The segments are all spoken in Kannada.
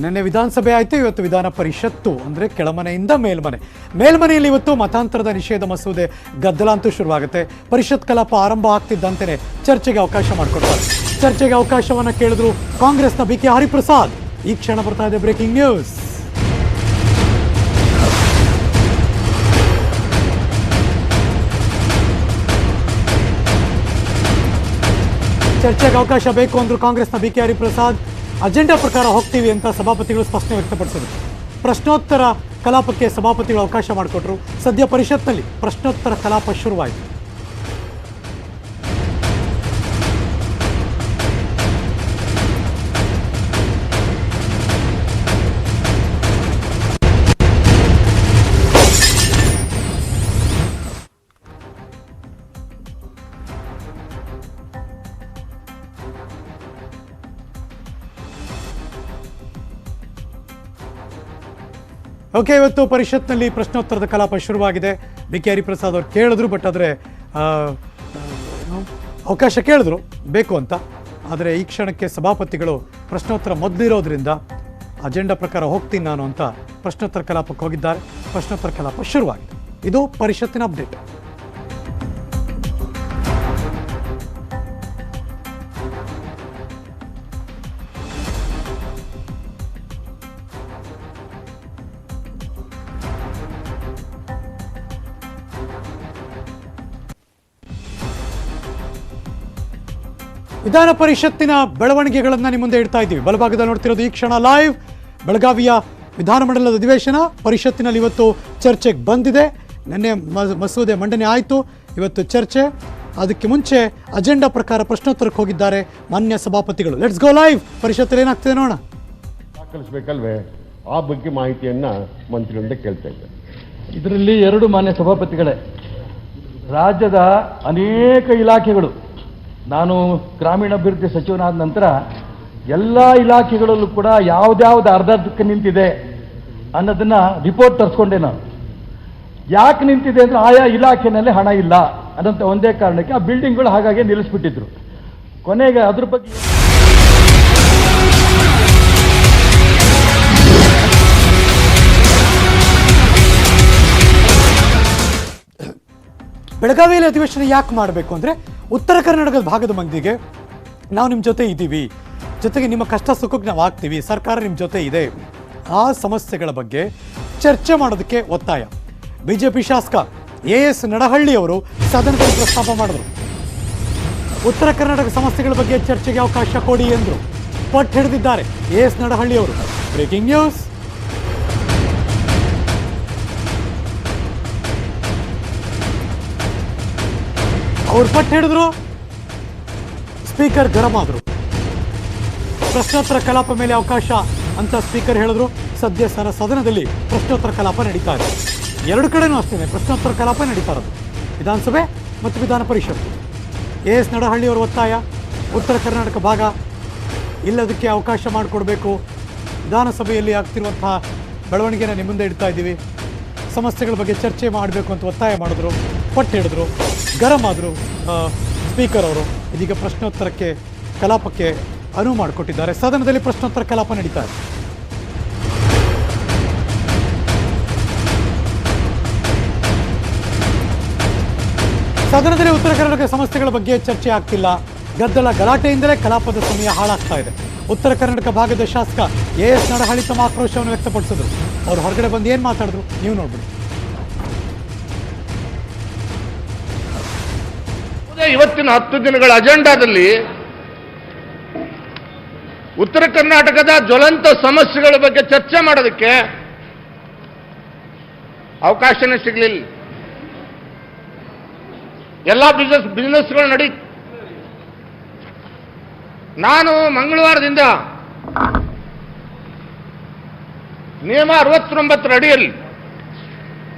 ನಿನ್ನೆ ವಿಧಾನಸಭೆ ಆಯಿತು, ಇವತ್ತು ವಿಧಾನ ಪರಿಷತ್ತು ಅಂದರೆ ಕೆಳಮನೆಯಿಂದ ಮೇಲ್ಮನೆಯಲ್ಲಿ ಇವತ್ತು ಮತಾಂತರದ ನಿಷೇಧ ಮಸೂದೆ ಗದ್ದಲ ಅಂತೂ ಶುರುವಾಗುತ್ತೆ. ಪರಿಷತ್ ಕಲಾಪ ಆರಂಭ ಆಗ್ತಿದ್ದಂತೆಯೇ ಚರ್ಚೆಗೆ ಅವಕಾಶ ಮಾಡಿಕೊಡ್ತಾರೆ. ಚರ್ಚೆಗೆ ಅವಕಾಶವನ್ನು ಕೇಳಿದ್ರು ಕಾಂಗ್ರೆಸ್ನ BK ಹರಿಪ್ರಸಾದ್. ಈ ಕ್ಷಣ ಬರ್ತಾ ಇದೆ ಬ್ರೇಕಿಂಗ್ ನ್ಯೂಸ್. ಚರ್ಚೆಗೆ ಅವಕಾಶ ಬೇಕು ಅಂದ್ರು ಕಾಂಗ್ರೆಸ್ನ BK ಹರಿಪ್ರಸಾದ್. ಅಜೆಂಡಾ ಪ್ರಕಾರ ಹೋಗ್ತೀವಿ ಅಂತ ಸಭಾಪತಿಗಳು ಸ್ಪಷ್ಟನೆ ವ್ಯಕ್ತಪಡಿಸಿದರು. ಪ್ರಶ್ನೋತ್ತರ ಕಲಾಪಕ್ಕೆ ಸಭಾಪತಿಗಳು ಅವಕಾಶ ಮಾಡಿಕೊಟ್ರು. ಸದ್ಯ ಪರಿಷತ್ನಲ್ಲಿ ಪ್ರಶ್ನೋತ್ತರ ಕಲಾಪ ಶುರುವಾಯಿತು. ಓಕೆ, ಇವತ್ತು ಪರಿಷತ್ನಲ್ಲಿ ಪ್ರಶ್ನೋತ್ತರದ ಕಲಾಪ ಶುರುವಾಗಿದೆ. BK ಹರಿಪ್ರಸಾದ್ ಅವರು ಕೇಳಿದ್ರು, ಬಟ್ ಆದರೆ ಅವಕಾಶ ಕೇಳಿದ್ರು ಬೇಕು ಅಂತ. ಆದರೆ ಈ ಕ್ಷಣಕ್ಕೆ ಸಭಾಪತಿಗಳು ಪ್ರಶ್ನೋತ್ತರ ಮೊದಲಿರೋದ್ರಿಂದ ಅಜೆಂಡಾ ಪ್ರಕಾರ ಹೋಗ್ತೀನಿ ನಾನು ಅಂತ ಪ್ರಶ್ನೋತ್ತರ ಕಲಾಪಕ್ಕೆ ಹೋಗಿದ್ದಾರೆ. ಪ್ರಶ್ನೋತ್ತರ ಕಲಾಪ ಶುರುವಾಗಿದೆ. ಇದು ಪರಿಷತ್ತಿನ ಅಪ್ಡೇಟ್. ವಿಧಾನ ಪರಿಷತ್ತಿನ ಬೆಳವಣಿಗೆಗಳನ್ನು ನಿಮ್ಮ ಮುಂದೆ ಇಡ್ತಾ ಇದ್ದೀವಿ. ಬಲಭಾಗದಲ್ಲಿ ನೋಡ್ತಿರೋದು ಈ ಕ್ಷಣ ಲೈವ್. ಬೆಳಗಾವಿಯ ವಿಧಾನಮಂಡಲದ ಅಧಿವೇಶನ ಪರಿಷತ್ತಿನಲ್ಲಿ ಇವತ್ತು ಚರ್ಚೆಗೆ ಬಂದಿದೆ. ನಿನ್ನೆ ಮಸೂದೆ ಮಂಡನೆ ಆಯಿತು, ಇವತ್ತು ಚರ್ಚೆ. ಅದಕ್ಕೆ ಮುಂಚೆ ಅಜೆಂಡಾ ಪ್ರಕಾರ ಪ್ರಶ್ನೋತ್ತರಕ್ಕೆ ಹೋಗಿದ್ದಾರೆ ಮಾನ್ಯ ಸಭಾಪತಿಗಳು. Let's go live. ಪರಿಷತ್ತಲ್ಲಿ ಏನಾಗ್ತಿದೆ ನೋಡೋಣ. ದಾಖಲಿಸಬೇಕಲ್ವೇ, ಆ ಬಗ್ಗೆ ಮಾಹಿತಿಯನ್ನ ಮಂತ್ರಿಗಳಿಂದ ಕೇಳ್ತಾ ಇದ್ದಾರೆ. ಇದರಲ್ಲಿ ಎರಡು ಮಾನ್ಯ ಸಭಾಪತಿಗಳೇ, ರಾಜ್ಯದ ಅನೇಕ ಇಲಾಖೆಗಳು, ನಾನು ಗ್ರಾಮೀಣಾಭಿವೃದ್ಧಿ ಸಚಿವನಾದ ನಂತರ ಎಲ್ಲ ಇಲಾಖೆಗಳಲ್ಲೂ ಕೂಡ ಯಾವ್ದ್ಯಾವ್ದು ಅರ್ಧಕ್ಕೆ ನಿಂತಿದೆ ಅನ್ನೋದನ್ನ ರಿಪೋರ್ಟ್ ತರಿಸ್ಕೊಂಡೆ ನಾನು. ಯಾಕೆ ನಿಂತಿದೆ ಅಂದರೆ ಆಯಾ ಇಲಾಖೆನಲ್ಲಿ ಹಣ ಇಲ್ಲ ಅನ್ನೋಂಥ ಒಂದೇ ಕಾರಣಕ್ಕೆ ಆ ಬಿಲ್ಡಿಂಗ್ಗಳು ಹಾಗಾಗಿ ನಿಲ್ಲಿಸ್ಬಿಟ್ಟಿದ್ರು. ಕೊನೆಗೆ ಅದ್ರ ಬಗ್ಗೆ ಬೆಳಗಾವಿಯಲ್ಲಿ ಅಧಿವೇಶನ ಯಾಕೆ ಮಾಡಬೇಕು ಅಂದರೆ, ಉತ್ತರ ಕರ್ನಾಟಕದ ಭಾಗದ ಮಂದಿಗೆ ನಾವು ನಿಮ್ಮ ಜೊತೆ ಇದ್ದೀವಿ, ಜೊತೆಗೆ ನಿಮ್ಮ ಕಷ್ಟ ಸುಖಕ್ಕೆ ನಾವು ಆಗ್ತೀವಿ, ಸರ್ಕಾರ ನಿಮ್ಮ ಜೊತೆ ಇದೆ, ಆ ಸಮಸ್ಯೆಗಳ ಬಗ್ಗೆ ಚರ್ಚೆ ಮಾಡೋದಕ್ಕೆ ಒತ್ತಾಯ. BJP ಶಾಸಕ AS ನಡಹಳ್ಳಿ ಅವರು ಸದನದಲ್ಲಿ ಪ್ರಸ್ತಾಪ ಮಾಡಿದ್ರು. ಉತ್ತರ ಕರ್ನಾಟಕ ಸಮಸ್ಯೆಗಳ ಬಗ್ಗೆ ಚರ್ಚೆಗೆ ಅವಕಾಶ ಕೊಡಿ ಎಂದರು. ಪಟ್ಟು ಹಿಡಿದಿದ್ದಾರೆ AS ನಡಹಳ್ಳಿ ಅವರು. Breaking news. ಅವ್ರು ಪಟ್ಟು ಹಿಡಿದ್ರು, ಸ್ಪೀಕರ್ ಗರಂ ಆದರು. ಪ್ರಶ್ನೋತ್ತರ ಕಲಾಪ ಮೇಲೆ ಅವಕಾಶ ಅಂತ ಸ್ಪೀಕರ್ ಹೇಳಿದ್ರು. ಸದ್ಯ ಸದನದಲ್ಲಿ ಪ್ರಶ್ನೋತ್ತರ ಕಲಾಪ ನಡೀತಾ ಇದೆ. ಎರಡು ಕಡೆನೂ ಅಷ್ಟೇ ಪ್ರಶ್ನೋತ್ತರ ಕಲಾಪ ನಡೀತಾ ಇರೋದು, ವಿಧಾನಸಭೆ ಮತ್ತು ವಿಧಾನ ಪರಿಷತ್ತು. AS ನಡಹಳ್ಳಿ ಅವರ ಒತ್ತಾಯ, ಉತ್ತರ ಕರ್ನಾಟಕ ಭಾಗ ಇಲ್ಲದಕ್ಕೆ ಅವಕಾಶ ಮಾಡಿಕೊಡ್ಬೇಕು. ವಿಧಾನಸಭೆಯಲ್ಲಿ ಆಗ್ತಿರುವಂತಹ ಬೆಳವಣಿಗೆನ ನಿಮ್ಮ ಮುಂದೆ ಇಡ್ತಾ ಇದ್ದೀವಿ, ಸಮಸ್ಯೆಗಳ ಬಗ್ಗೆ ಚರ್ಚೆ ಮಾಡಬೇಕು ಅಂತ ಒತ್ತಾಯ ಮಾಡಿದ್ರು. ಪಟ್ಟು ಹಿಡಿದ್ರು, ಗರಂ ಆದರು ಸ್ಪೀಕರ್ ಅವರು. ಇದೀಗ ಪ್ರಶ್ನೋತ್ತರಕ್ಕೆ ಕಲಾಪಕ್ಕೆ ಅನುವು ಮಾಡಿಕೊಟ್ಟಿದ್ದಾರೆ. ಸದನದಲ್ಲಿ ಪ್ರಶ್ನೋತ್ತರ ಕಲಾಪ ನಡೀತಾ ಇದೆ. ಸದನದಲ್ಲಿ ಉತ್ತರ ಕರ್ನಾಟಕ ಸಮಸ್ಯೆಗಳ ಬಗ್ಗೆ ಚರ್ಚೆ ಆಗ್ತಿಲ್ಲ. ಗದ್ದಲ ಗಲಾಟೆಯಿಂದಲೇ ಕಲಾಪದ ಸಮಯ ಹಾಳಾಗ್ತಾ ಇದೆ. ಉತ್ತರ ಕರ್ನಾಟಕ ಭಾಗದ ಶಾಸಕ AS ನಡಹಳ್ಳಿ ತಮ್ಮ ಆಕ್ರೋಶವನ್ನು ವ್ಯಕ್ತಪಡಿಸಿದ್ರು. ಅವ್ರು ಹೊರಗಡೆ ಬಂದು ಏನು ಮಾತಾಡಿದ್ರು ನೀವು ನೋಡ್ಬಿಡಿ. ಇವತ್ತಿನ 10 ದಿನಗಳ ಅಜೆಂಡಾದಲ್ಲಿ ಉತ್ತರ ಕರ್ನಾಟಕದ ಜ್ವಲಂತ ಸಮಸ್ಯೆಗಳ ಬಗ್ಗೆ ಚರ್ಚೆ ಮಾಡೋದಕ್ಕೆ ಅವಕಾಶನೇ ಸಿಗಲಿಲ್ಲ. ಎಲ್ಲ ಬಿಸ್ನೆಸ್ಗಳು ನಡೀ. ನಾನು ಮಂಗಳವಾರದಿಂದ ನಿಯಮ 69 ಅಡಿಯಲ್ಲಿ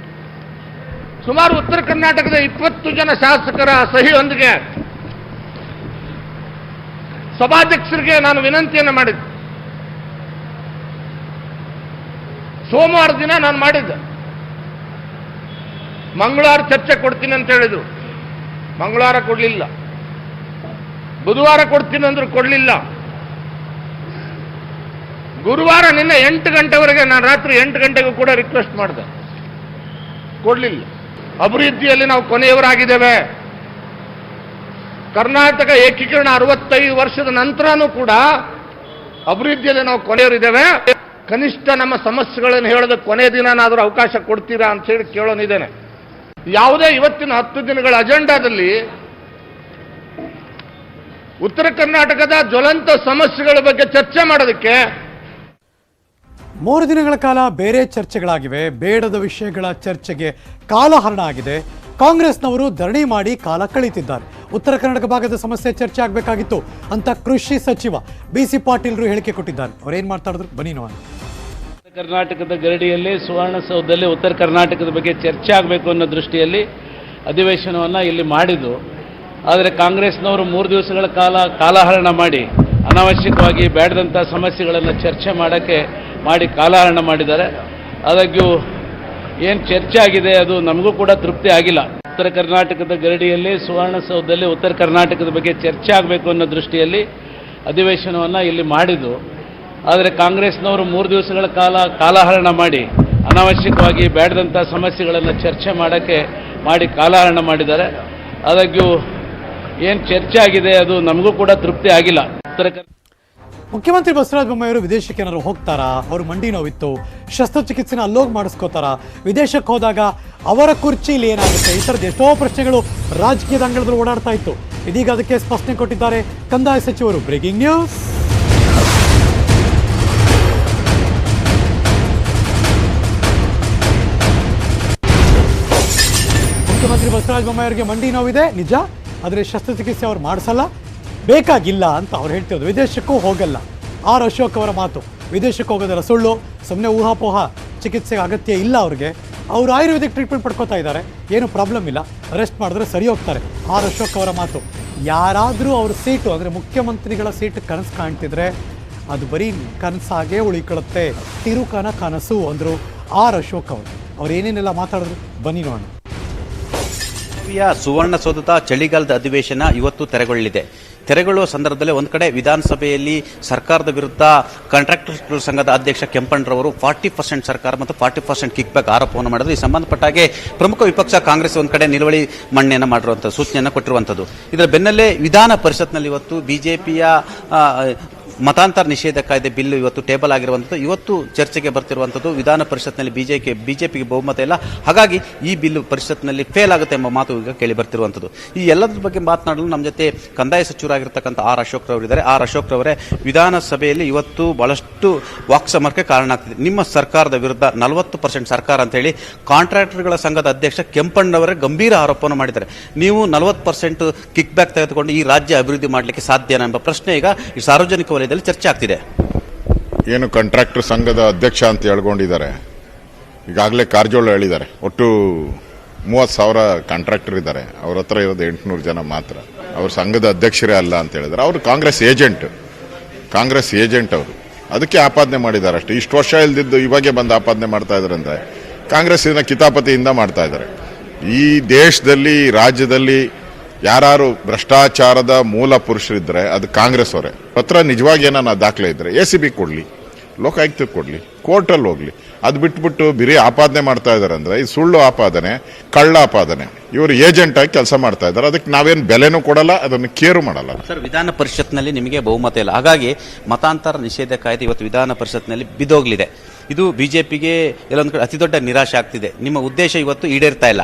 ಸುಮಾರು ಉತ್ತರ ಕರ್ನಾಟಕದ 20 ಜನ ಶಾಸಕರ ಸಹಿಯೊಂದಿಗೆ ಸಭಾಧ್ಯಕ್ಷರಿಗೆ ನಾನು ವಿನಂತಿಯನ್ನು ಮಾಡಿದ್ದೆ. ಸೋಮವಾರ ದಿನ ನಾನು ಮಾಡಿದ್ದೆ. ಮಂಗಳವಾರ ಚರ್ಚೆ ಕೊಡ್ತೀನಿ ಅಂತ ಹೇಳಿದ್ರು, ಮಂಗಳವಾರ ಕೊಡಲಿಲ್ಲ. ಬುಧವಾರ ಕೊಡ್ತೀನಿ ಅಂದ್ರು ಕೊಡಲಿಲ್ಲ. ಗುರುವಾರ ನಿನ್ನೆ 8 ಗಂಟೆವರೆಗೆ, ನಾನು ರಾತ್ರಿ 8 ಗಂಟೆಗೂ ಕೂಡ ರಿಕ್ವೆಸ್ಟ್ ಮಾಡಿದೆ, ಕೊಡ್ಲಿಲ್ಲ. ಅಭಿವೃದ್ಧಿಯಲ್ಲಿ ನಾವು ಕೊನೆಯವರಾಗಿದ್ದೇವೆ. ಕರ್ನಾಟಕ ಏಕೀಕರಣ 65 ವರ್ಷದ ನಂತರನೂ ಕೂಡ ಅಭಿವೃದ್ಧಿಯಲ್ಲಿ ನಾವು ಕೊನೆಯವರಿದ್ದೇವೆ. ಕನಿಷ್ಠ ನಮ್ಮ ಸಮಸ್ಯೆಗಳನ್ನು ಹೇಳೋದಕ್ಕೆ ಕೊನೆ ದಿನನಾದರೂ ಅವಕಾಶ ಕೊಡ್ತೀರಾ ಅಂತ ಹೇಳಿ ಕೇಳೋನಿದ್ದೇನೆ. ಯಾವುದೇ ಇವತ್ತಿನ 10 ದಿನಗಳ ಅಜೆಂಡಾದಲ್ಲಿ ಉತ್ತರ ಕರ್ನಾಟಕದ ಜ್ವಲಂತ ಸಮಸ್ಯೆಗಳ ಬಗ್ಗೆ ಚರ್ಚೆ ಮಾಡೋದಕ್ಕೆ 3 ದಿನಗಳ ಕಾಲ ಬೇರೆ ಚರ್ಚೆಗಳಾಗಿವೆ. ಬೇಡದ ವಿಷಯಗಳ ಚರ್ಚೆಗೆ ಕಾಲಹರಣ ಆಗಿದೆ. ಕಾಂಗ್ರೆಸ್ನವರು ಧರಣಿ ಮಾಡಿ ಕಾಲ ಕಳೀತಿದ್ದಾರೆ. ಉತ್ತರ ಕರ್ನಾಟಕ ಭಾಗದ ಸಮಸ್ಯೆ ಚರ್ಚೆ ಆಗಬೇಕಾಗಿತ್ತು ಅಂತ ಕೃಷಿ ಸಚಿವ BC ಪಾಟೀಲ್ರು ಹೇಳಿಕೆ ಕೊಟ್ಟಿದ್ದಾರೆ. ಅವ್ರೇನ್ ಮಾತಾಡಿದ್ರು ಬನ್ನಿ ನೋಡೋಣ. ಕರ್ನಾಟಕದ ಗರಡಿಯಲ್ಲಿ ಸುವರ್ಣಸೌಧದಲ್ಲಿ ಉತ್ತರ ಕರ್ನಾಟಕದ ಬಗ್ಗೆ ಚರ್ಚೆ ಆಗಬೇಕು ಅನ್ನೋ ದೃಷ್ಟಿಯಲ್ಲಿ ಅಧಿವೇಶನವನ್ನು ಇಲ್ಲಿ ಮಾಡಿದ್ದು. ಆದರೆ ಕಾಂಗ್ರೆಸ್ನವರು 3 ದಿವಸಗಳ ಕಾಲಹರಣ ಮಾಡಿ ಅನಾವಶ್ಯಕವಾಗಿ ಬೇಡದಂಥ ಸಮಸ್ಯೆಗಳನ್ನು ಚರ್ಚೆ ಮಾಡಿ ಕಾಲಹರಣ ಮಾಡಿದ್ದಾರೆ. ಆದಾಗ್ಯೂ ಏನು ಚರ್ಚೆ ಆಗಿದೆ ಅದು ನಮಗೂ ಕೂಡ ತೃಪ್ತಿ ಆಗಿಲ್ಲ. ಉತ್ತರ ಕರ್ನಾಟಕದ ಗರಡಿಯಲ್ಲಿ ಸುವರ್ಣಸೌಧದಲ್ಲಿ ಉತ್ತರ ಕರ್ನಾಟಕದ ಬಗ್ಗೆ ಚರ್ಚೆ ಆಗಬೇಕು ಅನ್ನೋ ದೃಷ್ಟಿಯಲ್ಲಿ ಅಧಿವೇಶನವನ್ನು ಇಲ್ಲಿ ಮಾಡಿದ್ದು. ಆದರೆ ಕಾಂಗ್ರೆಸ್ನವರು 3 ದಿವಸಗಳ ಕಾಲಹರಣ ಮಾಡಿ ಅನಾವಶ್ಯಕವಾಗಿ ಬೇಡದಂಥ ಸಮಸ್ಯೆಗಳನ್ನು ಚರ್ಚೆ ಮಾಡಿ ಕಾಲಹರಣ ಮಾಡಿದ್ದಾರೆ. ಆದಾಗ್ಯೂ ಏನು ಚರ್ಚೆ ಆಗಿದೆ ಅದು ನಮಗೂ ಕೂಡ ತೃಪ್ತಿ ಆಗಿಲ್ಲ. ಮುಖ್ಯಮಂತ್ರಿ ಬಸವರಾಜ ಬೊಮ್ಮಾಯಿಯವರು ವಿದೇಶಕ್ಕೆ ಏನಾದ್ರು ಹೋಗ್ತಾರಾ? ಅವರು ಮಂಡಿ ನೋವಿತ್ತು, ಶಸ್ತ್ರಚಿಕಿತ್ಸೆನ ಅಲ್ಲೋಗಿ ಮಾಡಿಸ್ಕೋತಾರ? ವಿದೇಶಕ್ಕೆ ಹೋದಾಗ ಅವರ ಕುರ್ಚಿಲಿ ಏನಾಗುತ್ತೆ? ಈ ಥರದ ಎಷ್ಟೋ ಪ್ರಶ್ನೆಗಳು ರಾಜಕೀಯದ ಅಂಗಳದಲ್ಲಿ ಓಡಾಡ್ತಾ ಇತ್ತು. ಇದೀಗ ಅದಕ್ಕೆ ಸ್ಪಷ್ಟನೆ ಕೊಟ್ಟಿದ್ದಾರೆ ಕಂದಾಯ ಸಚಿವರು. Breaking news. ಮುಖ್ಯಮಂತ್ರಿ ಬಸವರಾಜ ಬೊಮ್ಮಾಯಿಯವರಿಗೆ ಮಂಡಿ ನೋವಿದೆ ನಿಜ, ಆದರೆ ಶಸ್ತ್ರಚಿಕಿತ್ಸೆ ಅವ್ರು ಮಾಡಿಸಲ್ಲ, ಬೇಕಾಗಿಲ್ಲ ಅಂತ ಅವ್ರು ಹೇಳ್ತಿರೋದು. ವಿದೇಶಕ್ಕೂ ಹೋಗಲ್ಲ. ಆರ್ ಅಶೋಕ್ ಅವರ ಮಾತು. ವಿದೇಶಕ್ಕೆ ಹೋಗೋದಲ್ಲ ಸುಳ್ಳು, ಸುಮ್ಮನೆ ಊಹಾಪೋಹ, ಚಿಕಿತ್ಸೆಗೆ ಅಗತ್ಯ ಇಲ್ಲ ಅವ್ರಿಗೆ. ಅವರು ಆಯುರ್ವೇದಿಕ್ ಟ್ರೀಟ್ಮೆಂಟ್ ಪಡ್ಕೋತಾ ಇದ್ದಾರೆ, ಏನು ಪ್ರಾಬ್ಲಮ್ ಇಲ್ಲ, ರೆಸ್ಟ್ ಮಾಡಿದ್ರೆ ಸರಿ ಹೋಗ್ತಾರೆ. ಆರ್ ಅಶೋಕ್ ಅವರ ಮಾತು. ಯಾರಾದರೂ ಅವ್ರ ಸೀಟು ಅಂದರೆ ಮುಖ್ಯಮಂತ್ರಿಗಳ ಸೀಟು ಕನಸು ಕಾಣ್ತಿದ್ರೆ ಅದು ಬರೀ ಕನಸಾಗೇ ಉಳಿಕೊಳ್ಳುತ್ತೆ, ತಿರುಕನ ಕನಸು ಅಂದರು ಆರ್ ಅಶೋಕ್ ಅವರು. ಅವ್ರು ಏನೇನೆಲ್ಲ ಮಾತಾಡಿದ್ರು ಬನ್ನಿ ನೋಡೋಣ. ಸುವರ್ಣಸೌಧದ ಚಳಿಗಾಲದ ಅಧಿವೇಶನ ಇವತ್ತು ತೆರೆಗೊಳ್ಳಲಿದೆ. ತೆರೆಗೊಳ್ಳುವ ಸಂದರ್ಭದಲ್ಲಿ ಒಂದು ಕಡೆ ವಿಧಾನಸಭೆಯಲ್ಲಿ ಸರ್ಕಾರದ ವಿರುದ್ಧ ಕಾಂಟ್ರಾಕ್ಟರ್ ಸಂಘದ ಅಧ್ಯಕ್ಷ ಕೆಂಪಣ್ಣರವರು 40% ಸರ್ಕಾರ ಮತ್ತು 40% ಕಿಕ್ ಬ್ಯಾಕ್ ಆರೋಪವನ್ನು ಮಾಡಿದ್ರು. ಈ ಸಂಬಂಧಪಟ್ಟಾಗೆ ಪ್ರಮುಖ ವಿಪಕ್ಷ ಕಾಂಗ್ರೆಸ್ ಒಂದು ಕಡೆ ನಿಲುವಳಿ ಮಣ್ಣೆಯನ್ನು ಮಾಡಿರುವಂತಹ ಸೂಚನೆಯನ್ನು ಕೊಟ್ಟಿರುವಂಥದ್ದು. ಇದರ ಬೆನ್ನಲ್ಲೇ ವಿಧಾನ ಪರಿಷತ್ನಲ್ಲಿ ಇವತ್ತು ಬಿಜೆಪಿಯ ಮತಾಂತರ ನಿಷೇಧ ಕಾಯ್ದೆ ಬಿಲ್ಲು ಇವತ್ತು ಟೇಬಲ್ ಆಗಿರುವಂಥದ್ದು. ಇವತ್ತು ಚರ್ಚೆಗೆ ಬರ್ತಿರುವಂಥದ್ದು. ವಿಧಾನ ಪರಿಷತ್ನಲ್ಲಿ ಬಿಜೆಪಿಗೆ ಬಹುಮತ ಇಲ್ಲ, ಹಾಗಾಗಿ ಈ ಬಿಲ್ಲು ಪರಿಷತ್ನಲ್ಲಿ ಫೇಲ್ ಆಗುತ್ತೆ ಎಂಬ ಮಾತು ಈಗ ಕೇಳಿ ಬರ್ತಿರುವಂಥದ್ದು. ಈ ಎಲ್ಲದರ ಬಗ್ಗೆ ಮಾತನಾಡಲು ನಮ್ಮ ಜೊತೆ ಕಂದಾಯ ಸಚಿವರಾಗಿರ್ತಕ್ಕಂಥ ಆರ್ ಅಶೋಕ್ ರವರಿದ್ದಾರೆ. ಆರ್ ಅಶೋಕ್ ರವರೇ, ವಿಧಾನಸಭೆಯಲ್ಲಿ ಇವತ್ತು ಬಹಳಷ್ಟು ವಾಕ್ಸಮರಕ್ಕೆ ಕಾರಣ ಆಗ್ತಿದೆ. ನಿಮ್ಮ ಸರ್ಕಾರದ ವಿರುದ್ಧ 40% ಸರ್ಕಾರ ಅಂತ ಹೇಳಿ ಕಾಂಟ್ರಾಕ್ಟರ್ಗಳ ಸಂಘದ ಅಧ್ಯಕ್ಷ ಕೆಂಪಣ್ಣವರೇ ಗಂಭೀರ ಆರೋಪವನ್ನು ಮಾಡಿದ್ದಾರೆ. ನೀವು 40% ಕಿಕ್ ಬ್ಯಾಕ್ ತೆಗೆದುಕೊಂಡು ಈ ರಾಜ್ಯ ಅಭಿವೃದ್ಧಿ ಮಾಡಲಿಕ್ಕೆ ಸಾಧ್ಯನಾ ಎಂಬ ಪ್ರಶ್ನೆ ಈಗ ಈ ಸಾರ್ವಜನಿಕ ವಲಯದಲ್ಲಿ ಚರ್ಚೆ ಆಗ್ತಿದೆ. ಏನು ಕಾಂಟ್ರಾಕ್ಟರ್ ಸಂಘದ ಅಧ್ಯಕ್ಷ ಅಂತ ಹೇಳ್ಕೊಂಡಿದ್ದಾರೆ. ಈಗಾಗಲೇ ಕಾರಜೋಳ ಹೇಳಿದ್ದಾರೆ, ಒಟ್ಟು 30,000 ಕಾಂಟ್ರಾಕ್ಟರ್ ಇದ್ದಾರೆ, ಅವ್ರ ಹತ್ರ ಇರೋದು 800 ಜನ ಮಾತ್ರ. ಅವ್ರ ಸಂಘದ ಅಧ್ಯಕ್ಷರೇ ಅಲ್ಲ ಅಂತ ಹೇಳಿದ್ದಾರೆ. ಅವರು ಕಾಂಗ್ರೆಸ್ ಏಜೆಂಟ್ ಅವರು. ಅದಕ್ಕೆ ಆಪಾದನೆ ಮಾಡಿದ್ದಾರೆ ಅಷ್ಟೇ. ಇಷ್ಟು ವರ್ಷ ಇಲ್ದಿದ್ದು ಇವಾಗೆ ಬಂದು ಆಪಾದನೆ ಮಾಡ್ತಾ ಇದ್ದಾರೆ ಅಂದ್ರೆ ಕಾಂಗ್ರೆಸ್ಸಿನ ಕಿತಾಪತಿಯಿಂದ ಮಾಡ್ತಾ ಇದ್ದಾರೆ. ಈ ದೇಶದಲ್ಲಿ, ರಾಜ್ಯದಲ್ಲಿ ಯಾರು ಭ್ರಷ್ಟಾಚಾರದ ಮೂಲ ಪುರುಷರಿದ್ರೆ ಅದು ಕಾಂಗ್ರೆಸ್ ಅವರೇ. ಪತ್ರ ನಿಜವಾಗಿ ಏನಾನ ದಾಖಲೆ ಇದ್ರೆ ACB ಕೊಡ್ಲಿ, ಲೋಕಾಯುಕ್ತಕ್ಕೆ ಕೊಡ್ಲಿ, ಕೋರ್ಟಲ್ಲಿ ಹೋಗ್ಲಿ. ಅದು ಬಿಟ್ಬಿಟ್ಟು ಬಿರಿ ಆಪಾದನೆ ಮಾಡ್ತಾ ಇದಾರೆ ಅಂದ್ರೆ ಇದು ಸುಳ್ಳು ಆಪಾದನೆ, ಕಳ್ಳ ಆಪಾದನೆ. ಇವರು ಏಜೆಂಟ್ ಆಗಿ ಕೆಲಸ ಮಾಡ್ತಾ ಇದ್ದಾರೆ. ಅದಕ್ಕೆ ನಾವೇನು ಬೆಲೆನೂ ಕೊಡಲ್ಲ, ಅದನ್ನು ಕೇರು ಮಾಡಲ್ಲ. ಸರ್, ವಿಧಾನ ಪರಿಷತ್ನಲ್ಲಿ ನಿಮಗೆ ಬಹುಮತ ಇಲ್ಲ, ಹಾಗಾಗಿ ಮತಾಂತರ ನಿಷೇಧ ಕಾಯ್ದೆ ಇವತ್ತು ವಿಧಾನ ಪರಿಷತ್ನಲ್ಲಿ ಬಿದ್ದೋಗ್ಲಿದೆ. ಇದು ಬಿಜೆಪಿಗೆ ಎಲ್ಲೊಂದು ಕಡೆ ಅತಿ ದೊಡ್ಡ ನಿರಾಶೆ ಆಗ್ತಿದೆ. ನಿಮ್ಮ ಉದ್ದೇಶ ಇವತ್ತು ಈಡೇರ್ತಾ ಇಲ್ಲ.